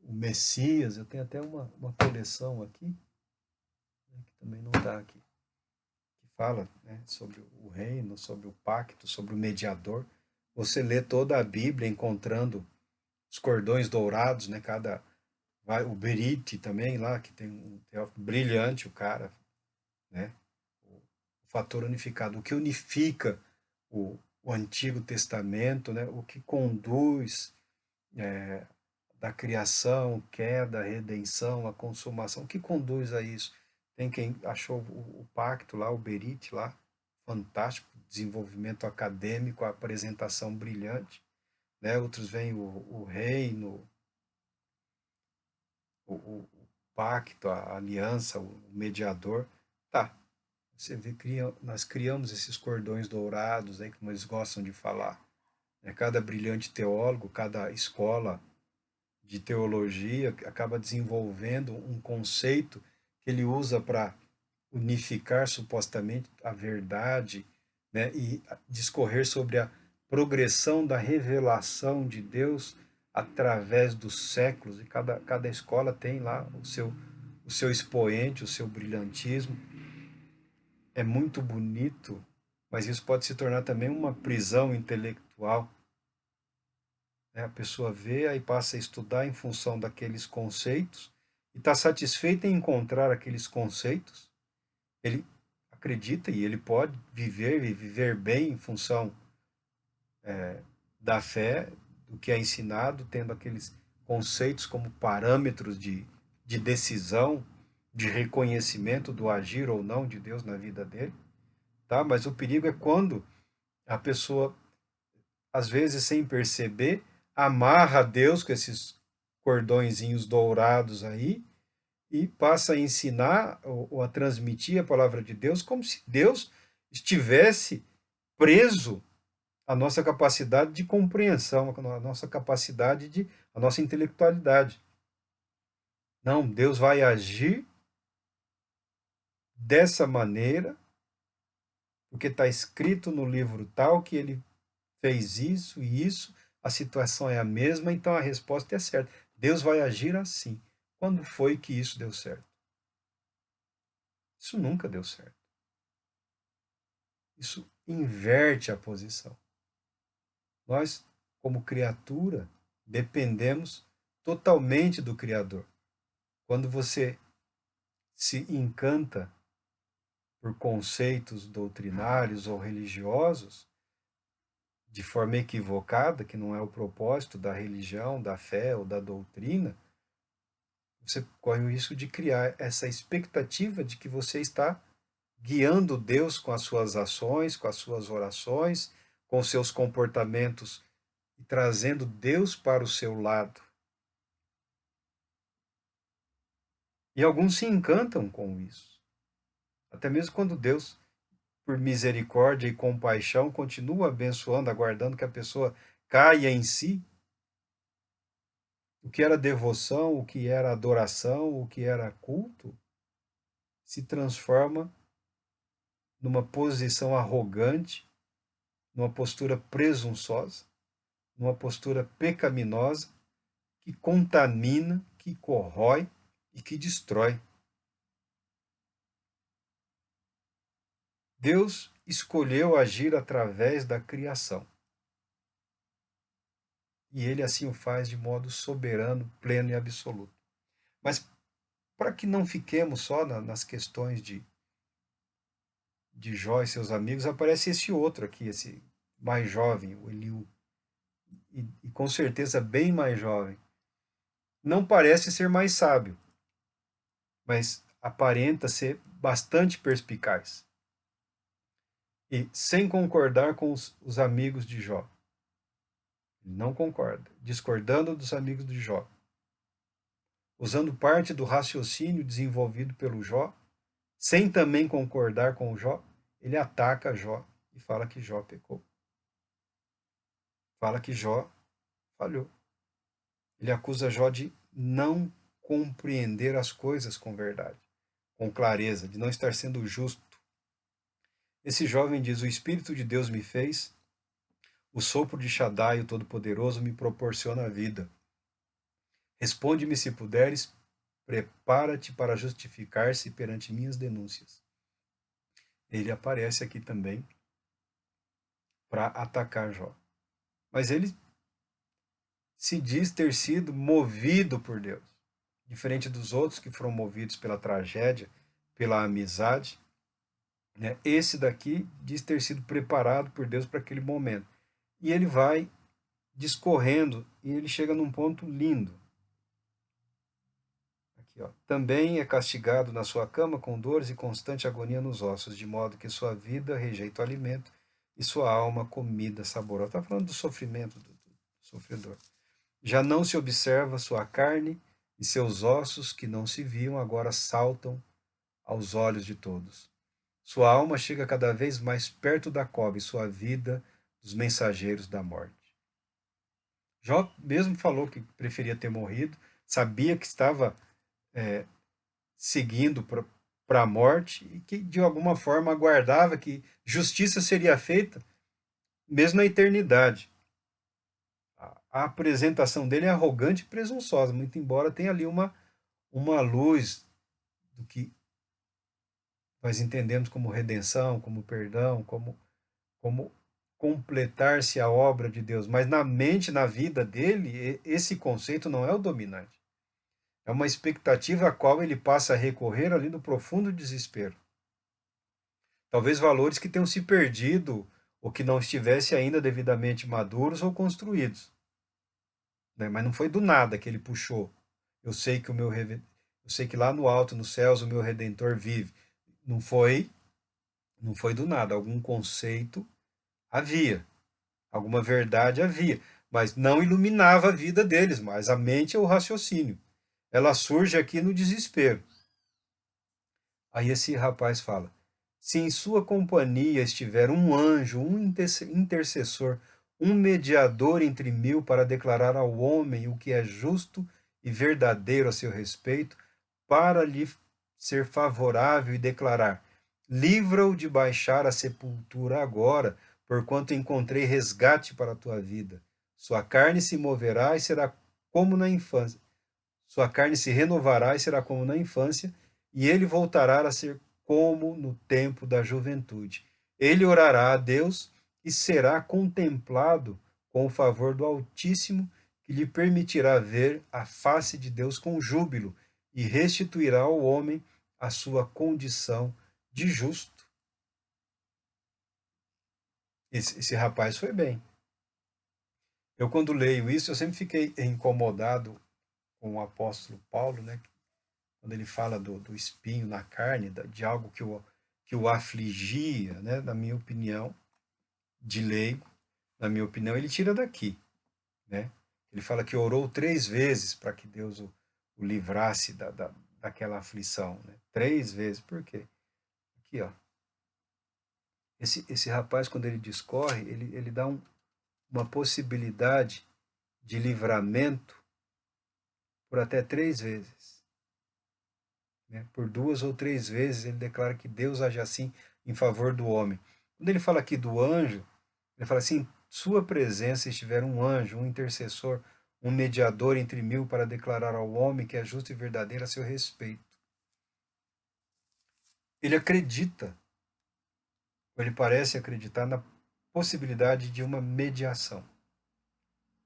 o Messias. Eu tenho até uma coleção aqui, né? Que também não está aqui, que fala, né? Sobre o reino, sobre o pacto, sobre o mediador. Você lê toda a Bíblia encontrando os cordões dourados, né? O Berite também lá, que tem um teófilo brilhante, o cara, né? O fator unificado, o que unifica o Antigo Testamento, né? O que conduz da criação, queda, redenção, a consumação, o que conduz a isso? Tem quem achou o pacto lá, o Berit lá, fantástico, desenvolvimento acadêmico, a apresentação brilhante, né? Outros veem o reino, o pacto, a aliança, o mediador. Tá, você vê, nós criamos esses cordões dourados, aí, como eles gostam de falar. Né? Cada brilhante teólogo, cada escola de teologia acaba desenvolvendo um conceito que ele usa para unificar supostamente a verdade, né, e discorrer sobre a progressão da revelação de Deus através dos séculos, e cada escola tem lá o seu expoente, o seu brilhantismo. É muito bonito, mas isso pode se tornar também uma prisão intelectual, né? A pessoa vê, aí passa a estudar em função daqueles conceitos e está satisfeita em encontrar aqueles conceitos. Ele acredita e ele pode viver e viver bem em função da fé, do que é ensinado, tendo aqueles conceitos como parâmetros de decisão, de reconhecimento do agir ou não de Deus na vida dele, tá? Mas o perigo é quando a pessoa, às vezes sem perceber, amarra Deus com esses cordõezinhos dourados aí e passa a ensinar ou a transmitir a palavra de Deus como se Deus estivesse preso à nossa capacidade de compreensão, à nossa capacidade à nossa intelectualidade. Não, Deus vai agir dessa maneira, porque está escrito no livro tal que ele fez isso e isso, a situação é a mesma, então a resposta é certa. Deus vai agir assim. Quando foi que isso deu certo? Isso nunca deu certo. Isso inverte a posição. Nós, como criatura, dependemos totalmente do Criador. Quando você se encanta por conceitos doutrinários ou religiosos, de forma equivocada, que não é o propósito da religião, da fé ou da doutrina, você corre o risco de criar essa expectativa de que você está guiando Deus com as suas ações, com as suas orações, com os seus comportamentos e trazendo Deus para o seu lado. E alguns se encantam com isso. Até mesmo quando Deus, por misericórdia e compaixão, continua abençoando, aguardando que a pessoa caia em si, o que era devoção, o que era adoração, o que era culto, se transforma numa posição arrogante, numa postura presunçosa, numa postura pecaminosa, que contamina, que corrói e que destrói. Deus escolheu agir através da criação. E ele assim o faz de modo soberano, pleno e absoluto. Mas para que não fiquemos só nas questões de Jó e seus amigos, aparece esse outro aqui, esse mais jovem, o Eliú, e com certeza bem mais jovem. Não parece ser mais sábio, mas aparenta ser bastante perspicaz. E sem concordar com os amigos de Jó. Não concorda, discordando dos amigos de Jó. Usando parte do raciocínio desenvolvido pelo Jó, sem também concordar com o Jó, ele ataca Jó e fala que Jó pecou. Fala que Jó falhou. Ele acusa Jó de não compreender as coisas com verdade, com clareza, de não estar sendo justo. Esse jovem diz: o Espírito de Deus me fez, o sopro de Shaddai, o Todo-Poderoso, me proporciona a vida. Responde-me se puderes, prepara-te para justificar-se perante minhas denúncias. Ele aparece aqui também para atacar Jó. Mas ele se diz ter sido movido por Deus, diferente dos outros que foram movidos pela tragédia, pela amizade. né? Esse daqui diz ter sido preparado por Deus para aquele momento. E ele vai discorrendo e ele chega num ponto lindo. Aqui, ó. Também é castigado na sua cama com dores e constante agonia nos ossos, de modo que sua vida rejeita o alimento e sua alma comida saborosa. Está falando do sofrimento do sofredor. Já não se observa sua carne e seus ossos que não se viam agora saltam aos olhos de todos. Sua alma chega cada vez mais perto da cova e sua vida dos mensageiros da morte. Jó mesmo falou que preferia ter morrido, sabia que estava seguindo para a morte e que de alguma forma aguardava que justiça seria feita mesmo na eternidade. A apresentação dele é arrogante e presunçosa, muito embora tenha ali uma luz do que nós entendemos como redenção, como perdão, como completar-se a obra de Deus. Mas na mente, na vida dele, esse conceito não é o dominante. É uma expectativa a qual ele passa a recorrer ali no profundo desespero. Talvez valores que tenham se perdido ou que não estivessem ainda devidamente maduros ou construídos. Né? Mas não foi do nada que ele puxou. Eu sei que eu sei que lá no alto, nos céus, o meu redentor vive. Não foi, não foi do nada. Algum conceito havia, alguma verdade havia, mas não iluminava a vida deles, mas a mente é o raciocínio. Ela surge aqui no desespero. Aí esse rapaz fala: se em sua companhia estiver um anjo, um intercessor, um mediador entre mil para declarar ao homem o que é justo e verdadeiro a seu respeito, para lhe ser favorável e declarar: livra-o de baixar a sepultura agora, porquanto encontrei resgate para a tua vida. Sua carne se moverá e será como na infância. Sua carne se renovará e será como na infância, e ele voltará a ser como no tempo da juventude. Ele orará a Deus e será contemplado com o favor do Altíssimo, que lhe permitirá ver a face de Deus com júbilo e restituirá ao homem a sua condição de justo. Esse rapaz foi bem. Eu, quando leio isso, eu sempre fiquei incomodado com o apóstolo Paulo, né? Quando ele fala do espinho na carne, de algo que o afligia, né? Na minha opinião, de leigo, na minha opinião, ele tira daqui, né? Ele fala que orou 3 vezes para que Deus o livrasse daquela aflição, né? 3 vezes, por quê? Aqui, ó. Esse rapaz, quando ele discorre, ele dá uma possibilidade de livramento por até 3 vezes. Né? Por 2 ou 3 vezes ele declara que Deus age assim em favor do homem. Quando ele fala aqui do anjo, ele fala assim: sua presença estiver um anjo, um intercessor, um mediador entre mil para declarar ao homem que é justo e verdadeiro a seu respeito. Ele acredita, ou ele parece acreditar na possibilidade de uma mediação.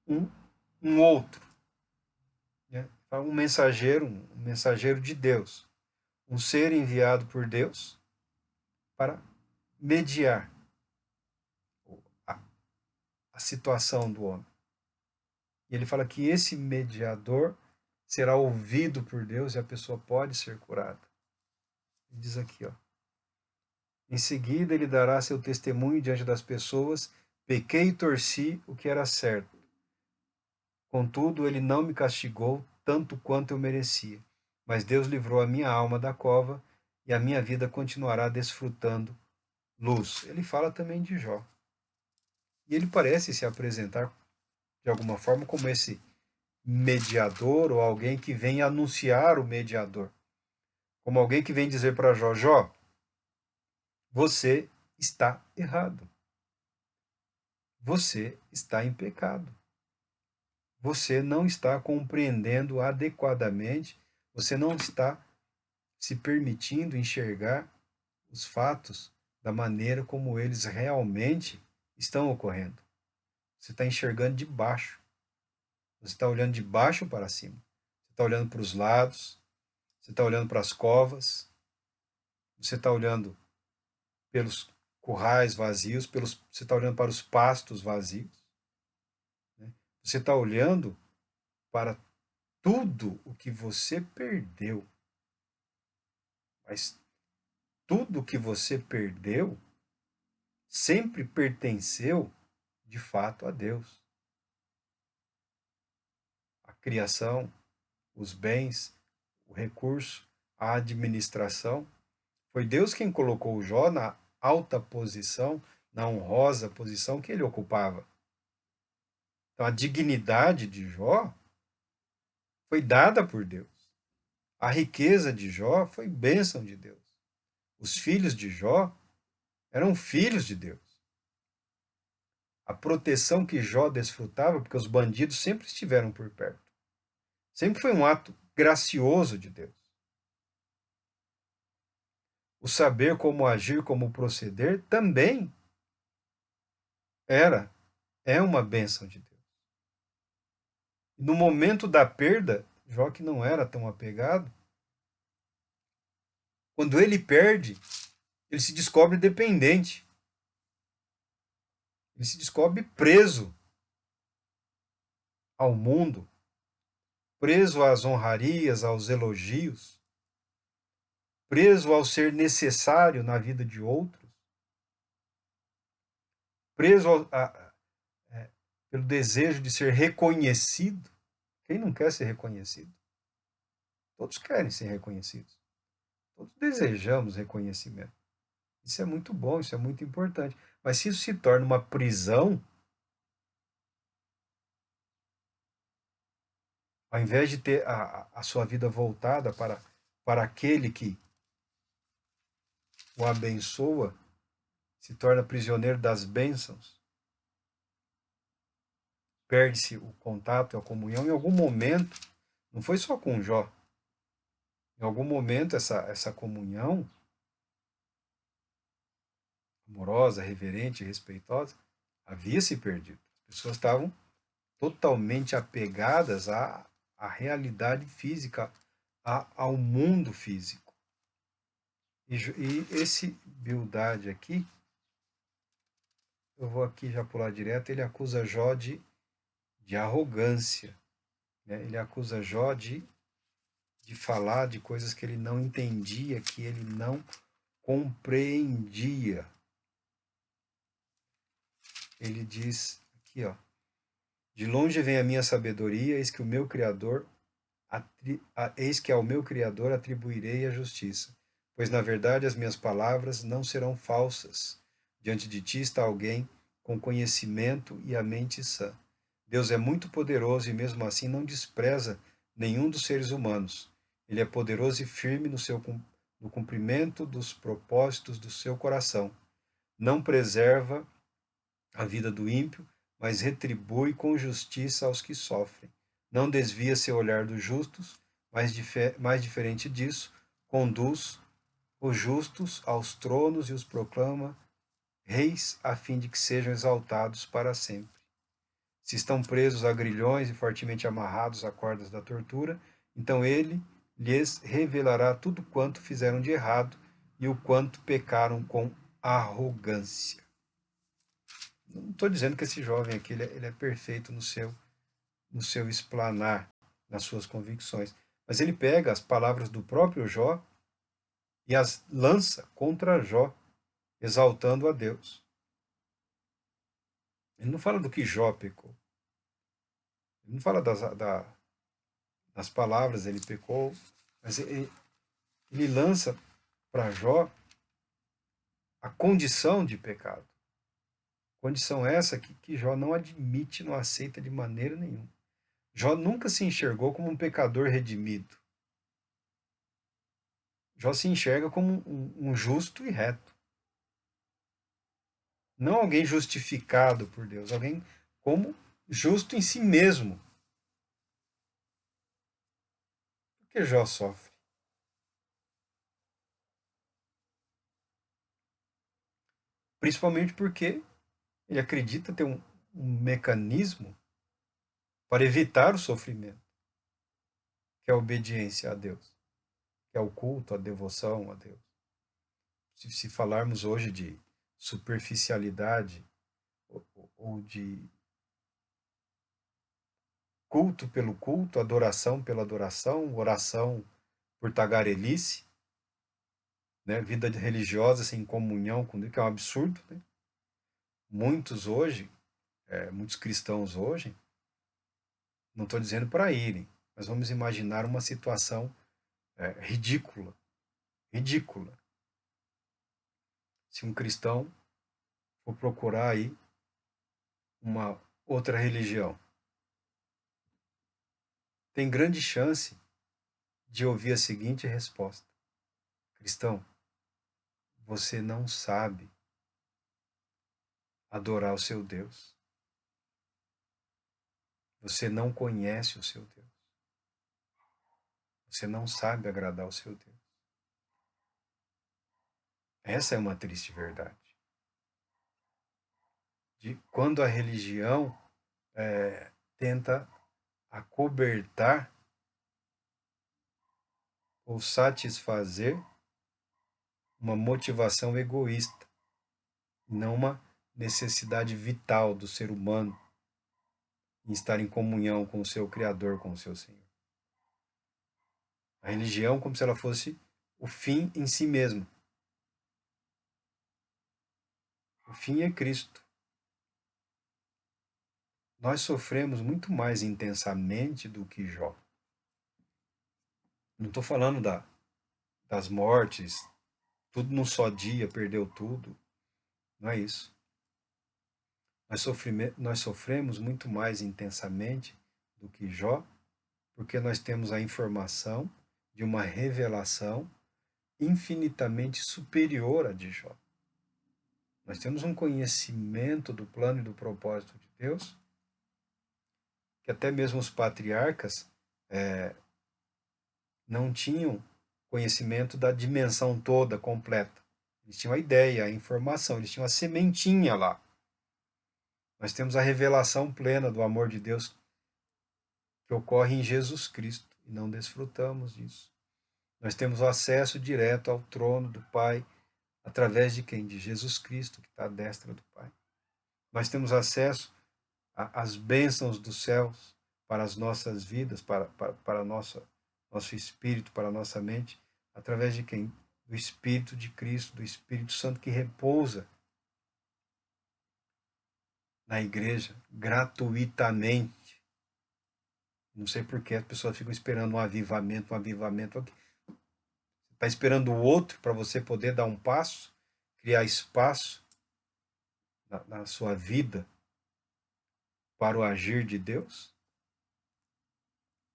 Um, um outro, né? Um mensageiro de Deus, um ser enviado por Deus para mediar a, a situação do homem. E ele fala que esse mediador será ouvido por Deus e a pessoa pode ser curada. Ele diz aqui, ó. Em seguida, ele dará seu testemunho diante das pessoas: pequei e torci o que era certo. Contudo, ele não me castigou tanto quanto eu merecia. Mas Deus livrou a minha alma da cova e a minha vida continuará desfrutando luz. Ele fala também de Jó. E ele parece se apresentar de alguma forma como esse mediador ou alguém que vem anunciar o mediador. Como alguém que vem dizer para Jó: Jó, você está errado. Você está em pecado. Você não está compreendendo adequadamente, você não está se permitindo enxergar os fatos da maneira como eles realmente estão ocorrendo. Você está enxergando de baixo. Você está olhando de baixo para cima. Você está olhando para os lados. Você está olhando para as covas. Você está olhando pelos currais vazios, você está olhando para os pastos vazios, né? Você está olhando para tudo o que você perdeu. Mas tudo o que você perdeu sempre pertenceu, de fato, a Deus. A criação, os bens, o recurso, a administração. Foi Deus quem colocou o Jó na alta posição, na honrosa posição que ele ocupava. Então a dignidade de Jó foi dada por Deus. A riqueza de Jó foi bênção de Deus. Os filhos de Jó eram filhos de Deus. A proteção que Jó desfrutava, porque os bandidos sempre estiveram por perto. Sempre foi um ato gracioso de Deus. O saber como agir, como proceder, também é uma bênção de Deus. E no momento da perda, Jó, que não era tão apegado, quando ele perde, ele se descobre dependente. Ele se descobre preso ao mundo, preso às honrarias, aos elogios, preso ao ser necessário na vida de outros, preso pelo desejo de ser reconhecido. Quem não quer ser reconhecido? Todos querem ser reconhecidos. Todos desejamos reconhecimento. Isso é muito bom, isso é muito importante. Mas se isso se torna uma prisão, ao invés de ter a sua vida voltada para aquele que o abençoa, se torna prisioneiro das bênçãos, perde-se o contato, a comunhão. Em algum momento, não foi só com Jó, em algum momento essa comunhão amorosa, reverente, respeitosa, havia se perdido. As pessoas estavam totalmente apegadas à realidade física, ao mundo físico. E esse Bildad aqui, eu vou aqui já pular direto, ele acusa Jó de arrogância, né? Ele acusa Jó de falar de coisas que ele não entendia, que ele não compreendia. Ele diz aqui, ó, de longe vem a minha sabedoria, eis que ao meu Criador atribuirei a justiça, pois na verdade as minhas palavras não serão falsas. Diante de ti está alguém com conhecimento e a mente sã. Deus é muito poderoso e mesmo assim não despreza nenhum dos seres humanos. Ele é poderoso e firme no cumprimento dos propósitos do seu coração. Não preserva a vida do ímpio, mas retribui com justiça aos que sofrem. Não desvia seu olhar dos justos, mas mais diferente disso, conduz os justos aos tronos e os proclama reis a fim de que sejam exaltados para sempre. Se estão presos a grilhões e fortemente amarrados a cordas da tortura, então ele lhes revelará tudo quanto fizeram de errado e o quanto pecaram com arrogância. Não estou dizendo que esse jovem aqui ele é perfeito no seu explanar, nas suas convicções, mas ele pega as palavras do próprio Jó e as lança contra Jó, exaltando a Deus. Ele não fala do que Jó pecou. Ele não fala das palavras, ele pecou, mas ele lança para Jó a condição de pecado. Condição essa que Jó não admite, não aceita de maneira nenhuma. Jó nunca se enxergou como um pecador redimido. Jó se enxerga como um justo e reto. Não alguém justificado por Deus, alguém como justo em si mesmo. Por que Jó sofre? Principalmente porque ele acredita ter um mecanismo para evitar o sofrimento, que é a obediência a Deus, que é o culto, a devoção a Deus, se falarmos hoje de superficialidade ou de culto pelo culto, adoração pela adoração, oração por tagarelice, né? Vida religiosa sem comunhão com Deus, que é um absurdo, né? Muitos hoje, muitos cristãos hoje, não estou dizendo para irem, mas vamos imaginar uma situação ridícula, ridícula. Se um cristão for procurar aí uma outra religião, tem grande chance de ouvir a seguinte resposta: cristão, você não sabe adorar o seu Deus. Você não conhece o seu Deus. Você não sabe agradar o seu Deus. Essa é uma triste verdade. De quando a religião tenta acobertar ou satisfazer uma motivação egoísta, não uma necessidade vital do ser humano em estar em comunhão com o seu Criador, com o seu Senhor. A religião como se ela fosse o fim em si mesmo. O fim é Cristo. Nós sofremos muito mais intensamente do que Jó. Não estou falando das mortes, tudo num só dia, perdeu tudo. Não é isso. Nós sofremos muito mais intensamente do que Jó, porque nós temos a informação de uma revelação infinitamente superior à de Jó. Nós temos um conhecimento do plano e do propósito de Deus, que até mesmo os patriarcas não tinham conhecimento da dimensão toda, completa. Eles tinham a ideia, a informação, eles tinham a sementinha lá. Nós temos a revelação plena do amor de Deus que ocorre em Jesus Cristo e não desfrutamos disso. Nós temos o acesso direto ao trono do Pai através de quem? De Jesus Cristo, que está à destra do Pai. Nós temos acesso às bênçãos dos céus para as nossas vidas, para nosso espírito, para a nossa mente, através de quem? Do Espírito de Cristo, do Espírito Santo que repousa na igreja gratuitamente. Não sei por que as pessoas ficam esperando um avivamento. Está esperando o outro para você poder dar um passo, criar espaço na sua vida para o agir de Deus?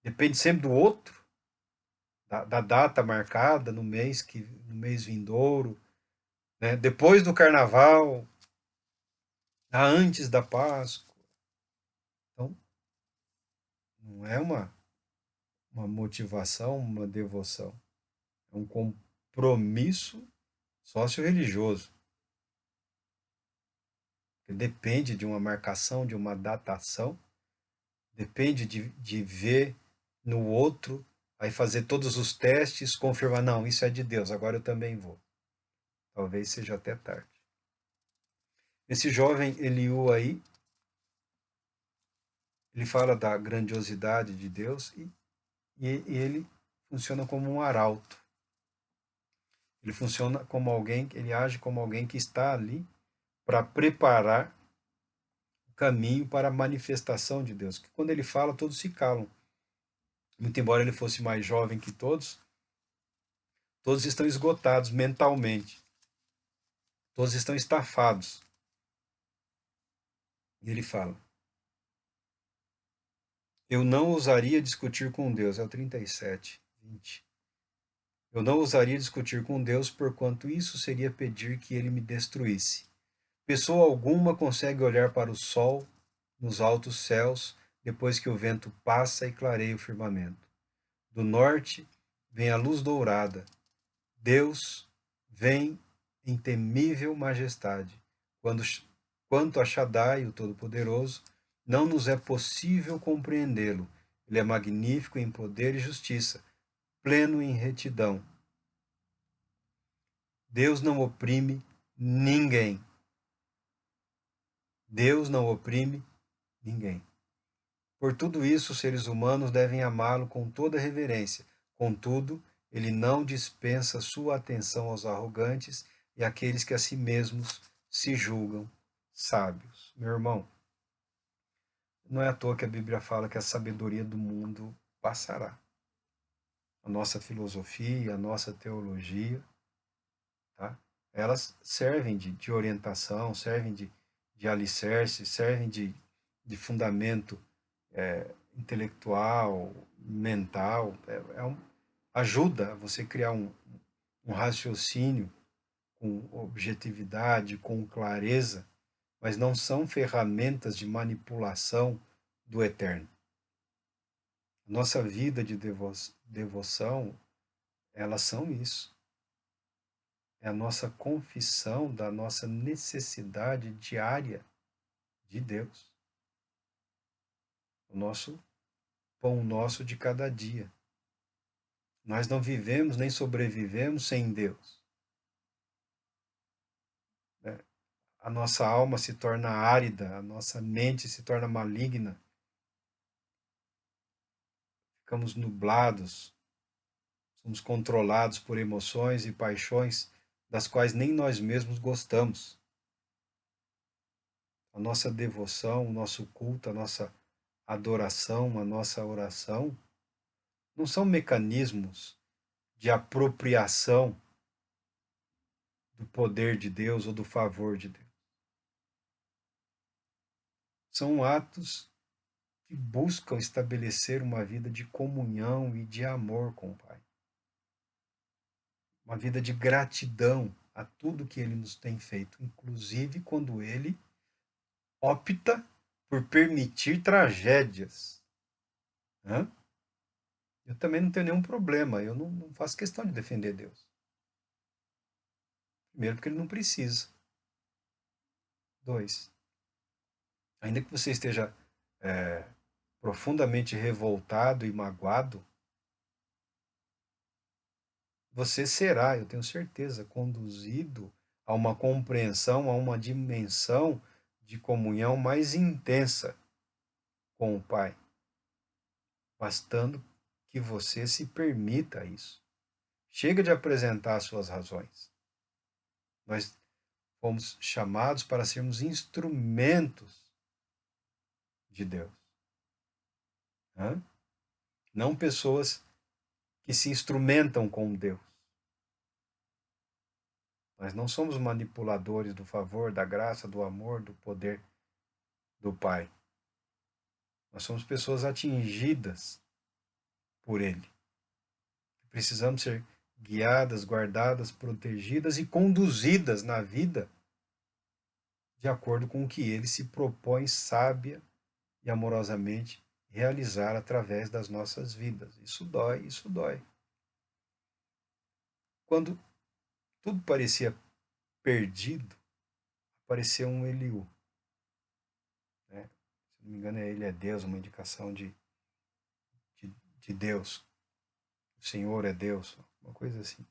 Depende sempre do outro, da data marcada no mês vindouro, né? Depois do carnaval, antes da Páscoa. Então, não é uma motivação, uma devoção. É um compromisso sócio-religioso. Depende de uma marcação, de uma datação, depende de ver no outro, aí fazer todos os testes, confirmar, não, isso é de Deus, agora eu também vou. Talvez seja até tarde. Esse jovem Eliú aí, ele fala da grandiosidade de Deus e ele funciona como um arauto. Ele funciona como alguém, ele age como alguém que está ali para preparar o caminho para a manifestação de Deus. Que quando ele fala, todos se calam. Muito embora ele fosse mais jovem que todos estão esgotados mentalmente. Todos estão estafados. E ele fala: eu não ousaria discutir com Deus. É o 37, 20. Eu não ousaria discutir com Deus, porquanto isso seria pedir que ele me destruísse. Pessoa alguma consegue olhar para o sol nos altos céus, depois que o vento passa e clareia o firmamento. Do norte vem a luz dourada. Deus vem em temível majestade. Quanto a Shaddai, o Todo-Poderoso, não nos é possível compreendê-lo. Ele é magnífico em poder e justiça, pleno em retidão. Deus não oprime ninguém. Deus não oprime ninguém. Por tudo isso, os seres humanos devem amá-lo com toda reverência. Contudo, ele não dispensa sua atenção aos arrogantes e àqueles que a si mesmos se julgam sábios. Meu irmão, não é à toa que a Bíblia fala que a sabedoria do mundo passará. A nossa filosofia, a nossa teologia, tá? Elas servem de orientação, servem de alicerce, servem de fundamento intelectual, mental. Ajuda você criar um raciocínio com objetividade, com clareza, mas não são ferramentas de manipulação do eterno. Nossa vida de devoção, elas são isso. É a nossa confissão da nossa necessidade diária de Deus. O nosso pão nosso de cada dia. Nós não vivemos nem sobrevivemos sem Deus. A nossa alma se torna árida, a nossa mente se torna maligna, ficamos nublados, somos controlados por emoções e paixões das quais nem nós mesmos gostamos. A nossa devoção, o nosso culto, a nossa adoração, a nossa oração, não são mecanismos de apropriação do poder de Deus ou do favor de Deus. São atos que buscam estabelecer uma vida de comunhão e de amor com o Pai. Uma vida de gratidão a tudo que Ele nos tem feito, inclusive quando Ele opta por permitir tragédias. Eu também não tenho nenhum problema, eu não faço questão de defender Deus. Primeiro, porque Ele não precisa. 2, ainda que você esteja profundamente revoltado e magoado, você será, eu tenho certeza, conduzido a uma compreensão, a uma dimensão de comunhão mais intensa com o Pai, bastando que você se permita isso. Chega de apresentar suas razões. Nós fomos chamados para sermos instrumentos de Deus. Não pessoas que se instrumentam com Deus. Nós não somos manipuladores do favor, da graça, do amor, do poder do Pai. Nós somos pessoas atingidas por Ele. Precisamos ser guiadas, guardadas, protegidas e conduzidas na vida de acordo com o que Ele se propõe sábia e amorosamente realizar através das nossas vidas. Isso dói, isso dói. Quando tudo parecia perdido, apareceu um Eliú. Né? Se não me engano, ele é Deus, uma indicação de Deus. O Senhor é Deus, uma coisa assim.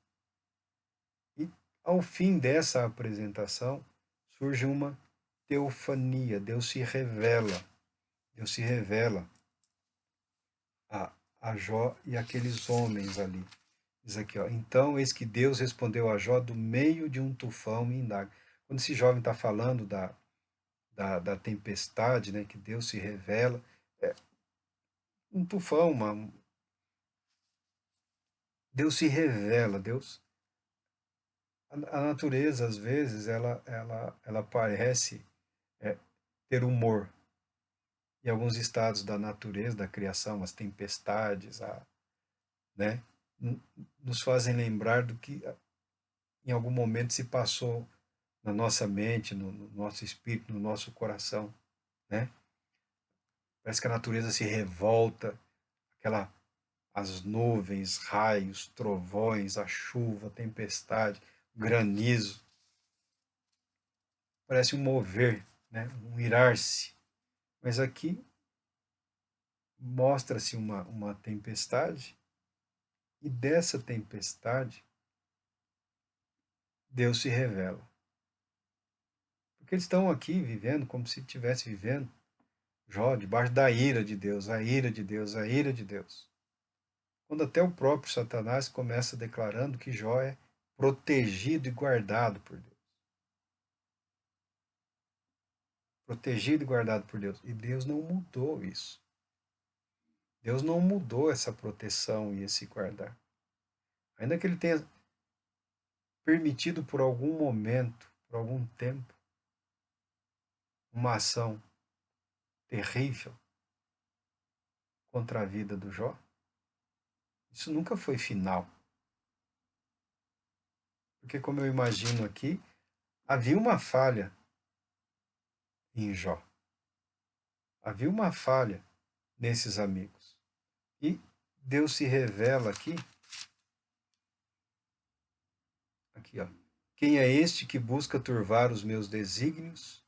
E ao fim dessa apresentação, surge uma teofania. Deus se revela. Deus se revela a Jó e aqueles homens ali. Diz aqui, ó. Então, eis que Deus respondeu a Jó do meio de um tufão e indaga. Quando esse jovem está falando da tempestade, né, que Deus se revela, um tufão, Deus se revela, a natureza às vezes ela parece ter humor. Em alguns estados da natureza, da criação, as tempestades, né, nos fazem lembrar do que em algum momento se passou na nossa mente, no nosso espírito, no nosso coração, né? Parece que a natureza se revolta, as nuvens, raios, trovões, a chuva, a tempestade, granizo. Parece um mover, né? Um irar-se. Mas aqui mostra-se uma tempestade, e dessa tempestade, Deus se revela. Porque eles estão aqui vivendo como se estivesse vivendo, Jó, debaixo da ira de Deus, a ira de Deus, a ira de Deus. Quando até o próprio Satanás começa declarando que Jó é protegido e guardado por Deus. Protegido e guardado por Deus. E Deus não mudou isso. Deus não mudou essa proteção e esse guardar. Ainda que ele tenha permitido por algum momento, por algum tempo, uma ação terrível contra a vida do Jó, isso nunca foi final. Porque, como eu imagino aqui, havia uma falha em Jó. Havia uma falha nesses amigos. E Deus se revela aqui. Aqui, ó. Quem é este que busca turvar os meus desígnios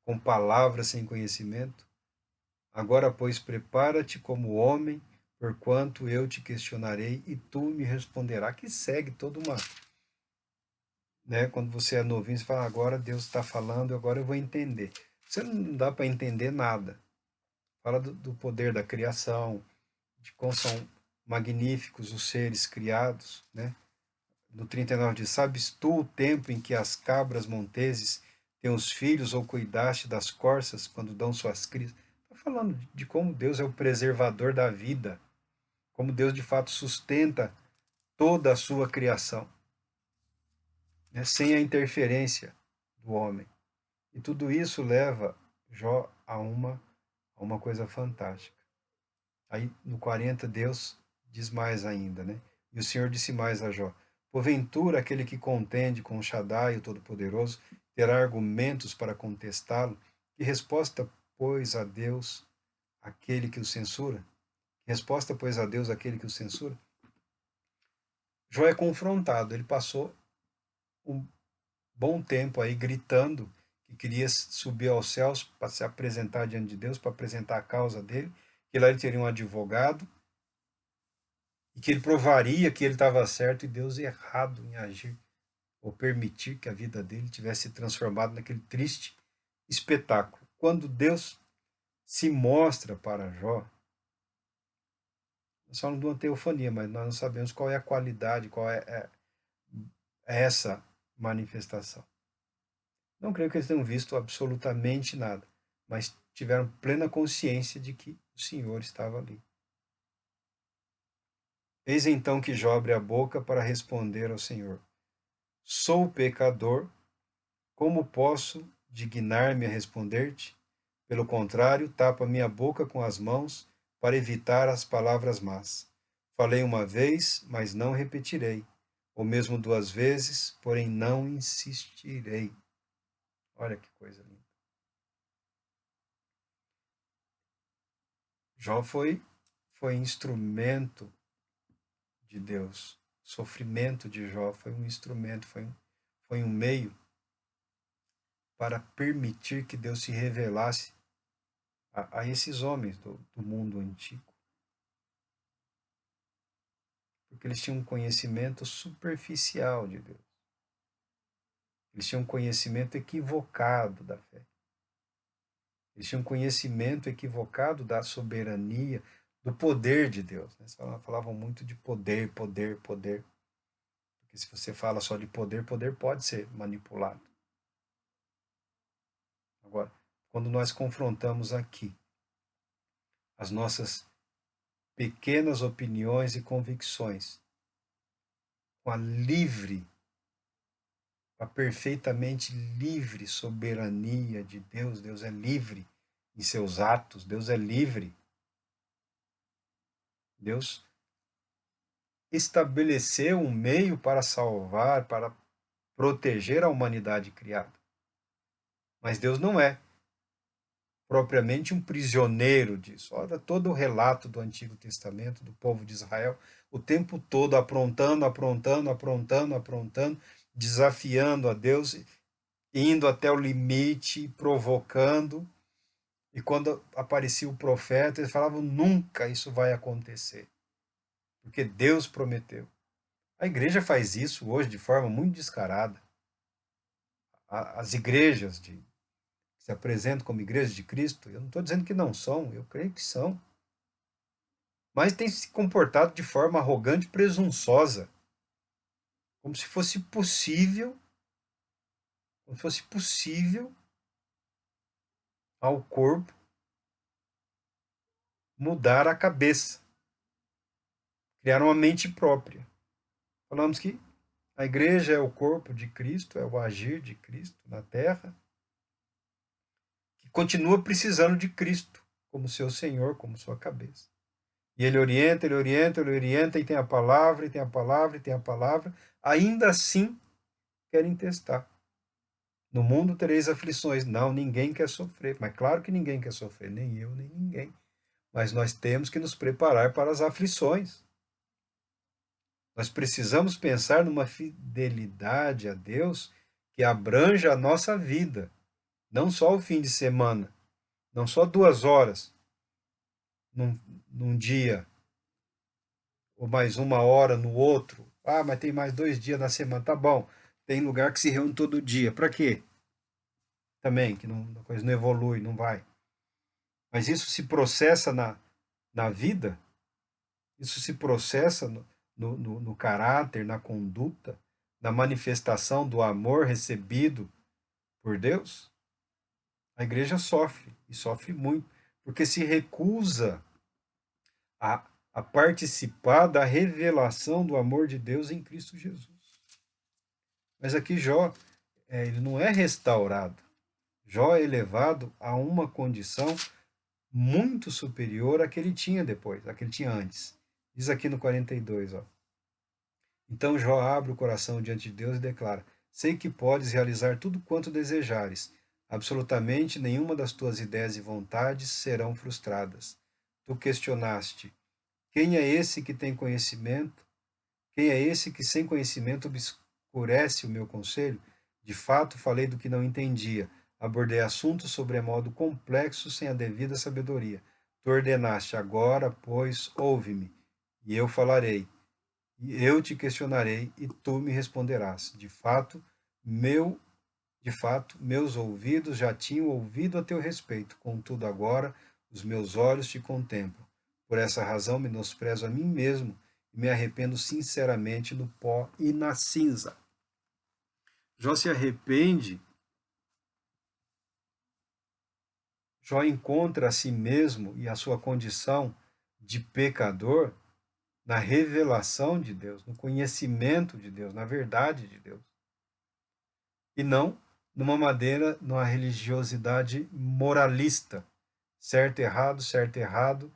com palavras sem conhecimento? Agora, pois, prepara-te como homem, porquanto eu te questionarei e tu me responderás. Que segue toda uma, né? Quando você é novinho, você fala, agora Deus está falando, agora eu vou entender. Você não dá para entender nada. Fala do poder da criação, de como são magníficos os seres criados, né? No 39 diz, sabes tu o tempo em que as cabras monteses têm os filhos ou cuidaste das corças quando dão suas crias? Está falando de como Deus é o preservador da vida, como Deus de fato sustenta toda a sua criação, né? Sem a interferência do homem. E tudo isso leva Jó a uma coisa fantástica. Aí no 40 Deus diz mais ainda, né? E o Senhor disse mais a Jó, porventura aquele que contende com o Shaddai, o Todo-Poderoso, terá argumentos para contestá-lo? Que resposta, pois, a Deus aquele que o censura? Que resposta, pois, a Deus aquele que o censura? Jó é confrontado, ele passou um bom tempo aí gritando que queria subir aos céus para se apresentar diante de Deus, para apresentar a causa dele, que lá ele teria um advogado, e que ele provaria que ele estava certo e Deus errado em agir ou permitir que a vida dele tivesse se transformado naquele triste espetáculo. Quando Deus se mostra para Jó, nós falamos de uma teofania, mas nós não sabemos qual é a qualidade, qual é essa manifestação. Não creio que eles tenham visto absolutamente nada, mas tiveram plena consciência de que o Senhor estava ali. Eis então que Jó abre a boca para responder ao Senhor. Sou pecador, como posso dignar-me a responder-te? Pelo contrário, tapa minha boca com as mãos para evitar as palavras más. Falei uma vez, mas não repetirei. Ou mesmo duas vezes, porém não insistirei. Olha que coisa linda. Jó foi instrumento de Deus. O sofrimento de Jó foi um instrumento, foi um meio para permitir que Deus se revelasse a esses homens do mundo antigo. Porque eles tinham um conhecimento superficial de Deus. Eles tinham um conhecimento equivocado da fé. Eles tinham um conhecimento equivocado da soberania, do poder de Deus. Né? Falavam muito de poder, poder, poder. Porque se você fala só de poder, poder pode ser manipulado. Agora, quando nós confrontamos aqui as nossas pequenas opiniões e convicções com a perfeitamente livre soberania de Deus, Deus é livre em seus atos, Deus é livre. Deus estabeleceu um meio para salvar, para proteger a humanidade criada. Mas Deus não é propriamente um prisioneiro disso. Olha todo o relato do Antigo Testamento, do povo de Israel, o tempo todo aprontando, aprontando, aprontando, aprontando, desafiando a Deus, indo até o limite, provocando. E quando aparecia o profeta, eles falavam: nunca isso vai acontecer, porque Deus prometeu. A igreja faz isso hoje de forma muito descarada. as igrejas que se apresentam como igrejas de Cristo, eu não estou dizendo que não são, eu creio que são, mas têm se comportado de forma arrogante e presunçosa, como se fosse possível, como se fosse possível ao corpo mudar a cabeça, criar uma mente própria. Falamos que a igreja é o corpo de Cristo, é o agir de Cristo na terra, que continua precisando de Cristo como seu Senhor, como sua cabeça. E ele orienta, ele orienta, ele orienta, e tem a palavra, e tem a palavra, e tem a palavra. Ainda assim, querem testar. No mundo tereis aflições. Não, ninguém quer sofrer. Mas claro que ninguém quer sofrer, nem eu, nem ninguém. Mas nós temos que nos preparar para as aflições. Nós precisamos pensar numa fidelidade a Deus que abranja a nossa vida. Não só o fim de semana, não só 2 horas num dia, ou mais 1 hora no outro. Ah, mas tem mais 2 dias na semana. Tá bom. Tem lugar que se reúne todo dia. Para quê? Também, que não, a coisa não evolui, não vai. Mas isso se processa na vida, isso se processa no caráter, na conduta, na manifestação do amor recebido por Deus. A igreja sofre, e sofre muito, porque se recusa a participar da revelação do amor de Deus em Cristo Jesus. Mas aqui Jó, ele não é restaurado. Jó é elevado a uma condição muito superior à que ele tinha depois, à que ele tinha antes. Diz aqui no 42, ó. Então Jó abre o coração diante de Deus e declara: sei que podes realizar tudo quanto desejares. Absolutamente nenhuma das tuas ideias e vontades serão frustradas. Tu questionaste: quem é esse que tem conhecimento? Quem é esse que sem conhecimento obscurece o meu conselho? De fato, falei do que não entendia. Abordei assuntos sobremodo complexos sem a devida sabedoria. Tu ordenaste: agora, pois, ouve-me, e eu falarei. E eu te questionarei, e tu me responderás. De fato, meus ouvidos já tinham ouvido a teu respeito, contudo agora os meus olhos te contemplam. Por essa razão menosprezo a mim mesmo e me arrependo sinceramente no pó e na cinza. Jó se arrepende, Jó encontra a si mesmo e a sua condição de pecador na revelação de Deus, no conhecimento de Deus, na verdade de Deus. E não numa religiosidade moralista. Certo, errado,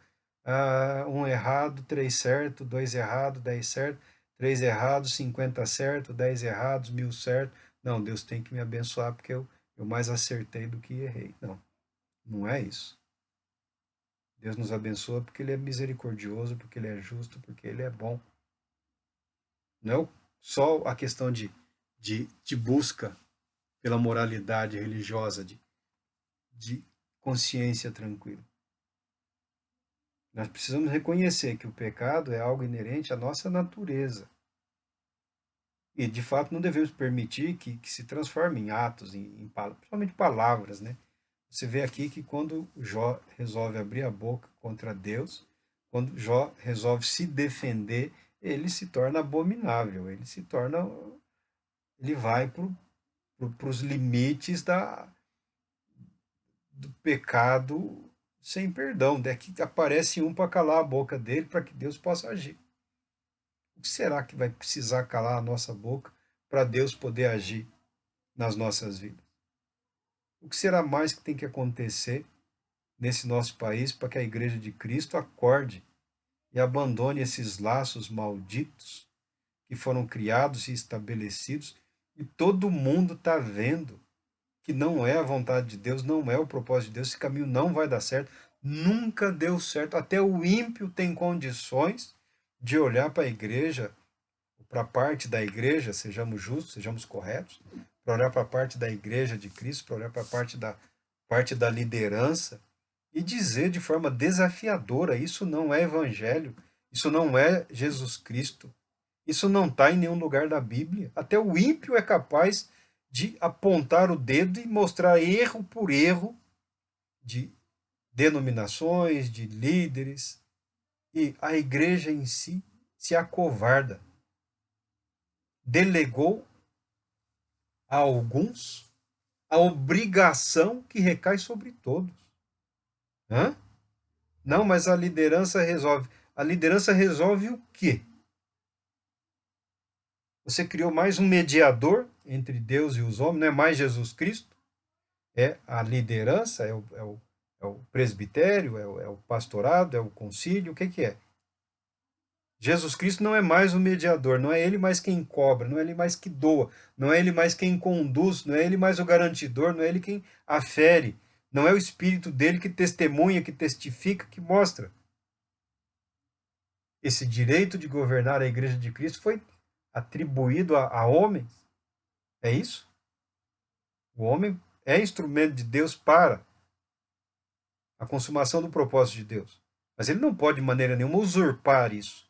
um errado, 3 certo, 2 errado, 10 certo, 3 errados, 50 certo, 10 errados, 1000 certo. Não, Deus tem que me abençoar porque eu mais acertei do que errei. Não, não é isso. Deus nos abençoa porque Ele é misericordioso, porque Ele é justo, porque Ele é bom. Não é só a questão de busca pela moralidade religiosa, de consciência tranquila. Nós precisamos reconhecer que o pecado é algo inerente à nossa natureza. E, de fato, não devemos permitir que se transforme em atos, principalmente palavras, né? Você vê aqui que quando Jó resolve abrir a boca contra Deus, quando Jó resolve se defender, ele se torna abominável, ele vai para os limites do pecado sem perdão, né? Que aparece um para calar a boca dele para que Deus possa agir. O que será que vai precisar calar a nossa boca para Deus poder agir nas nossas vidas? O que será mais que tem que acontecer nesse nosso país para que a Igreja de Cristo acorde e abandone esses laços malditos que foram criados e estabelecidos e todo mundo está vendo que não é a vontade de Deus, não é o propósito de Deus, esse caminho não vai dar certo, nunca deu certo. Até o ímpio tem condições de olhar para a igreja, para a parte da igreja, sejamos justos, sejamos corretos, para olhar para a parte da igreja de Cristo, para olhar para a parte da liderança e dizer de forma desafiadora: isso não é evangelho, isso não é Jesus Cristo, isso não está em nenhum lugar da Bíblia. Até o ímpio é capaz de apontar o dedo e mostrar erro por erro de denominações, de líderes, e a igreja em si se acovarda. Delegou a alguns a obrigação que recai sobre todos. Hã? Não, mas a liderança resolve. A liderança resolve o quê? Você criou mais um mediador entre Deus e os homens, não é mais Jesus Cristo? É a liderança, é o presbitério, é o pastorado, é o concílio, o que, que é? Jesus Cristo não é mais o mediador, não é ele mais quem cobra, não é ele mais que doa, não é ele mais quem conduz, não é ele mais o garantidor, não é ele quem afere, não é o Espírito dele que testemunha, que testifica, que mostra. Esse direito de governar a Igreja de Cristo foi atribuído a homens. É isso? O homem é instrumento de Deus para a consumação do propósito de Deus. Mas ele não pode, de maneira nenhuma, usurpar isso.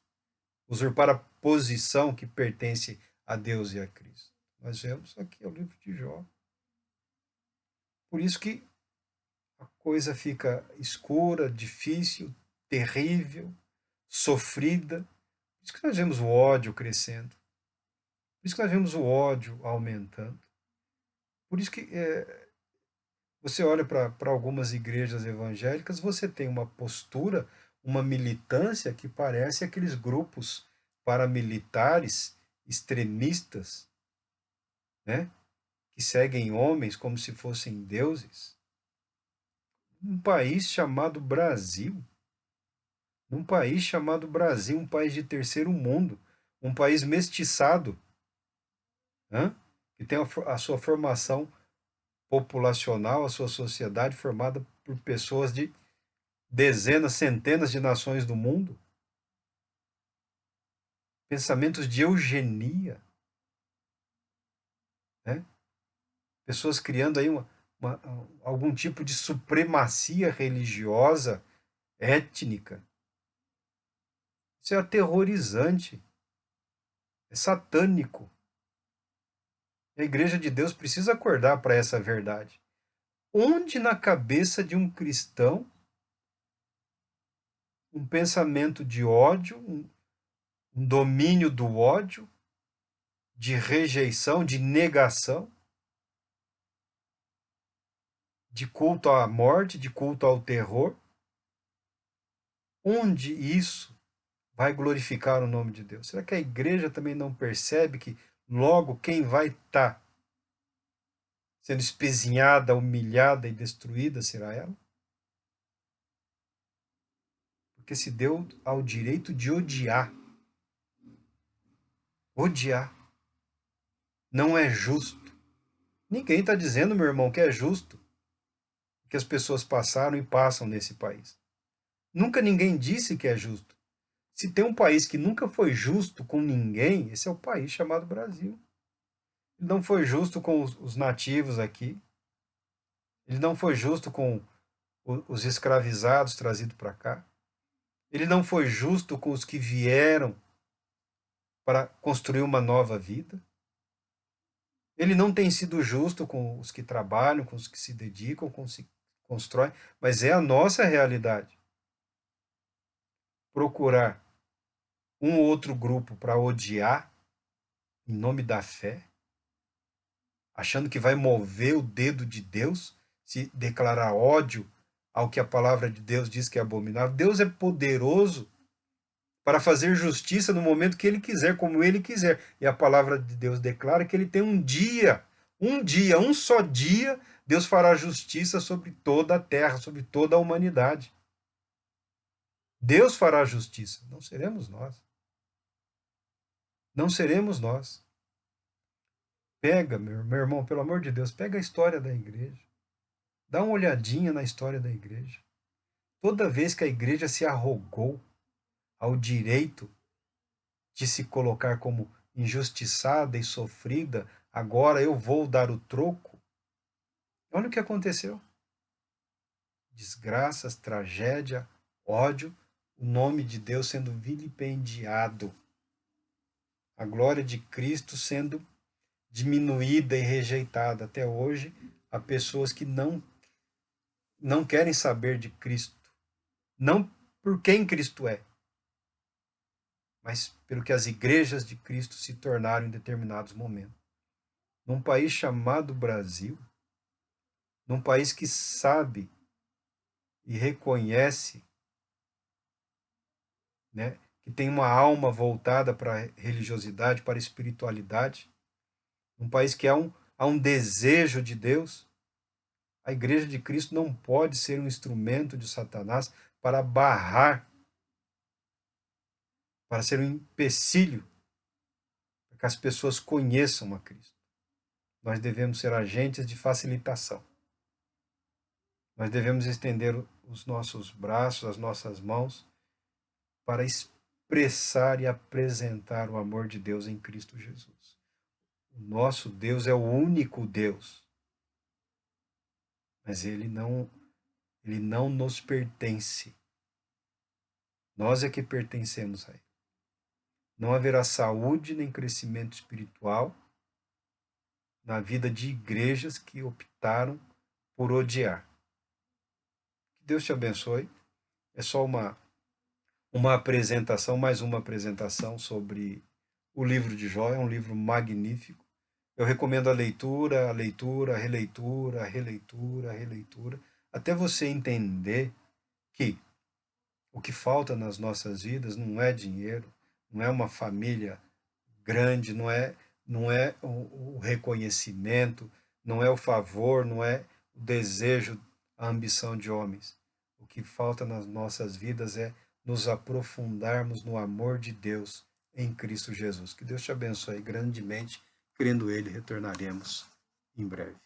Usurpar a posição que pertence a Deus e a Cristo. Nós vemos aqui o livro de Jó. Por isso que a coisa fica escura, difícil, terrível, sofrida. Por isso que nós vemos o ódio crescendo. Por isso que nós vemos o ódio aumentando. Por isso que você olha para algumas igrejas evangélicas, você tem uma postura, uma militância que parece aqueles grupos paramilitares extremistas, né? Que seguem homens como se fossem deuses. Um país chamado Brasil, um país de terceiro mundo, um país mestiçado, né? Que tem a sua formação populacional, a sua sociedade formada por pessoas de dezenas, centenas de nações do mundo, pensamentos de eugenia, né? Pessoas criando aí uma, algum tipo de supremacia religiosa, étnica. Isso é aterrorizante, é satânico. A Igreja de Deus precisa acordar para essa verdade. Onde na cabeça de um cristão um pensamento de ódio, um domínio do ódio, de rejeição, de negação, de culto à morte, de culto ao terror? Onde isso vai glorificar o nome de Deus? Será que a igreja também não percebe que logo quem vai estar sendo espezinhada, humilhada e destruída será ela? Porque se deu ao direito de odiar. Odiar. Não é justo. Ninguém está dizendo, meu irmão, que é justo que as pessoas passaram e passam nesse país. Nunca ninguém disse que é justo. Se tem um país que nunca foi justo com ninguém, esse é o país chamado Brasil. Ele não foi justo com os nativos aqui. Ele não foi justo com os escravizados trazidos para cá. Ele não foi justo com os que vieram para construir uma nova vida. Ele não tem sido justo com os que trabalham, com os que se dedicam, com os que constroem, mas é a nossa realidade. Procurar um ou outro grupo para odiar em nome da fé, achando que vai mover o dedo de Deus se declarar ódio ao que a palavra de Deus diz que é abominável. Deus é poderoso para fazer justiça no momento que ele quiser, como ele quiser. E a palavra de Deus declara que ele tem um só dia, Deus fará justiça sobre toda a terra, sobre toda a humanidade. Deus fará justiça, não seremos nós. Não seremos nós. Pega, meu irmão, pelo amor de Deus, pega a história da igreja. Dá uma olhadinha na história da igreja. Toda vez que a igreja se arrogou ao direito de se colocar como injustiçada e sofrida, agora eu vou dar o troco. Olha o que aconteceu. Desgraças, tragédia, ódio, o nome de Deus sendo vilipendiado. A glória de Cristo sendo diminuída e rejeitada. Até hoje, há pessoas que não querem saber de Cristo, não por quem Cristo é, mas pelo que as igrejas de Cristo se tornaram em determinados momentos. Num país chamado Brasil, num país que sabe e reconhece, né, que tem uma alma voltada para a religiosidade, para a espiritualidade, um país que há um desejo de Deus, a igreja de Cristo não pode ser um instrumento de Satanás para barrar, para ser um empecilho para que as pessoas conheçam a Cristo. Nós devemos ser agentes de facilitação. Nós devemos estender os nossos braços, as nossas mãos, para expressar e apresentar o amor de Deus em Cristo Jesus. O nosso Deus é o único Deus, mas ele não nos pertence. Nós é que pertencemos a ele. Não haverá saúde nem crescimento espiritual na vida de igrejas que optaram por odiar. Que Deus te abençoe. É só uma apresentação, mais uma apresentação sobre o livro de Jó. É um livro magnífico. Eu recomendo a leitura, a releitura, a releitura, a releitura, até você entender que o que falta nas nossas vidas não é dinheiro, não é uma família grande, não é o reconhecimento, não é o favor, não é o desejo, a ambição de homens. O que falta nas nossas vidas é nos aprofundarmos no amor de Deus em Cristo Jesus. Que Deus te abençoe grandemente. Crendo Ele, retornaremos em breve.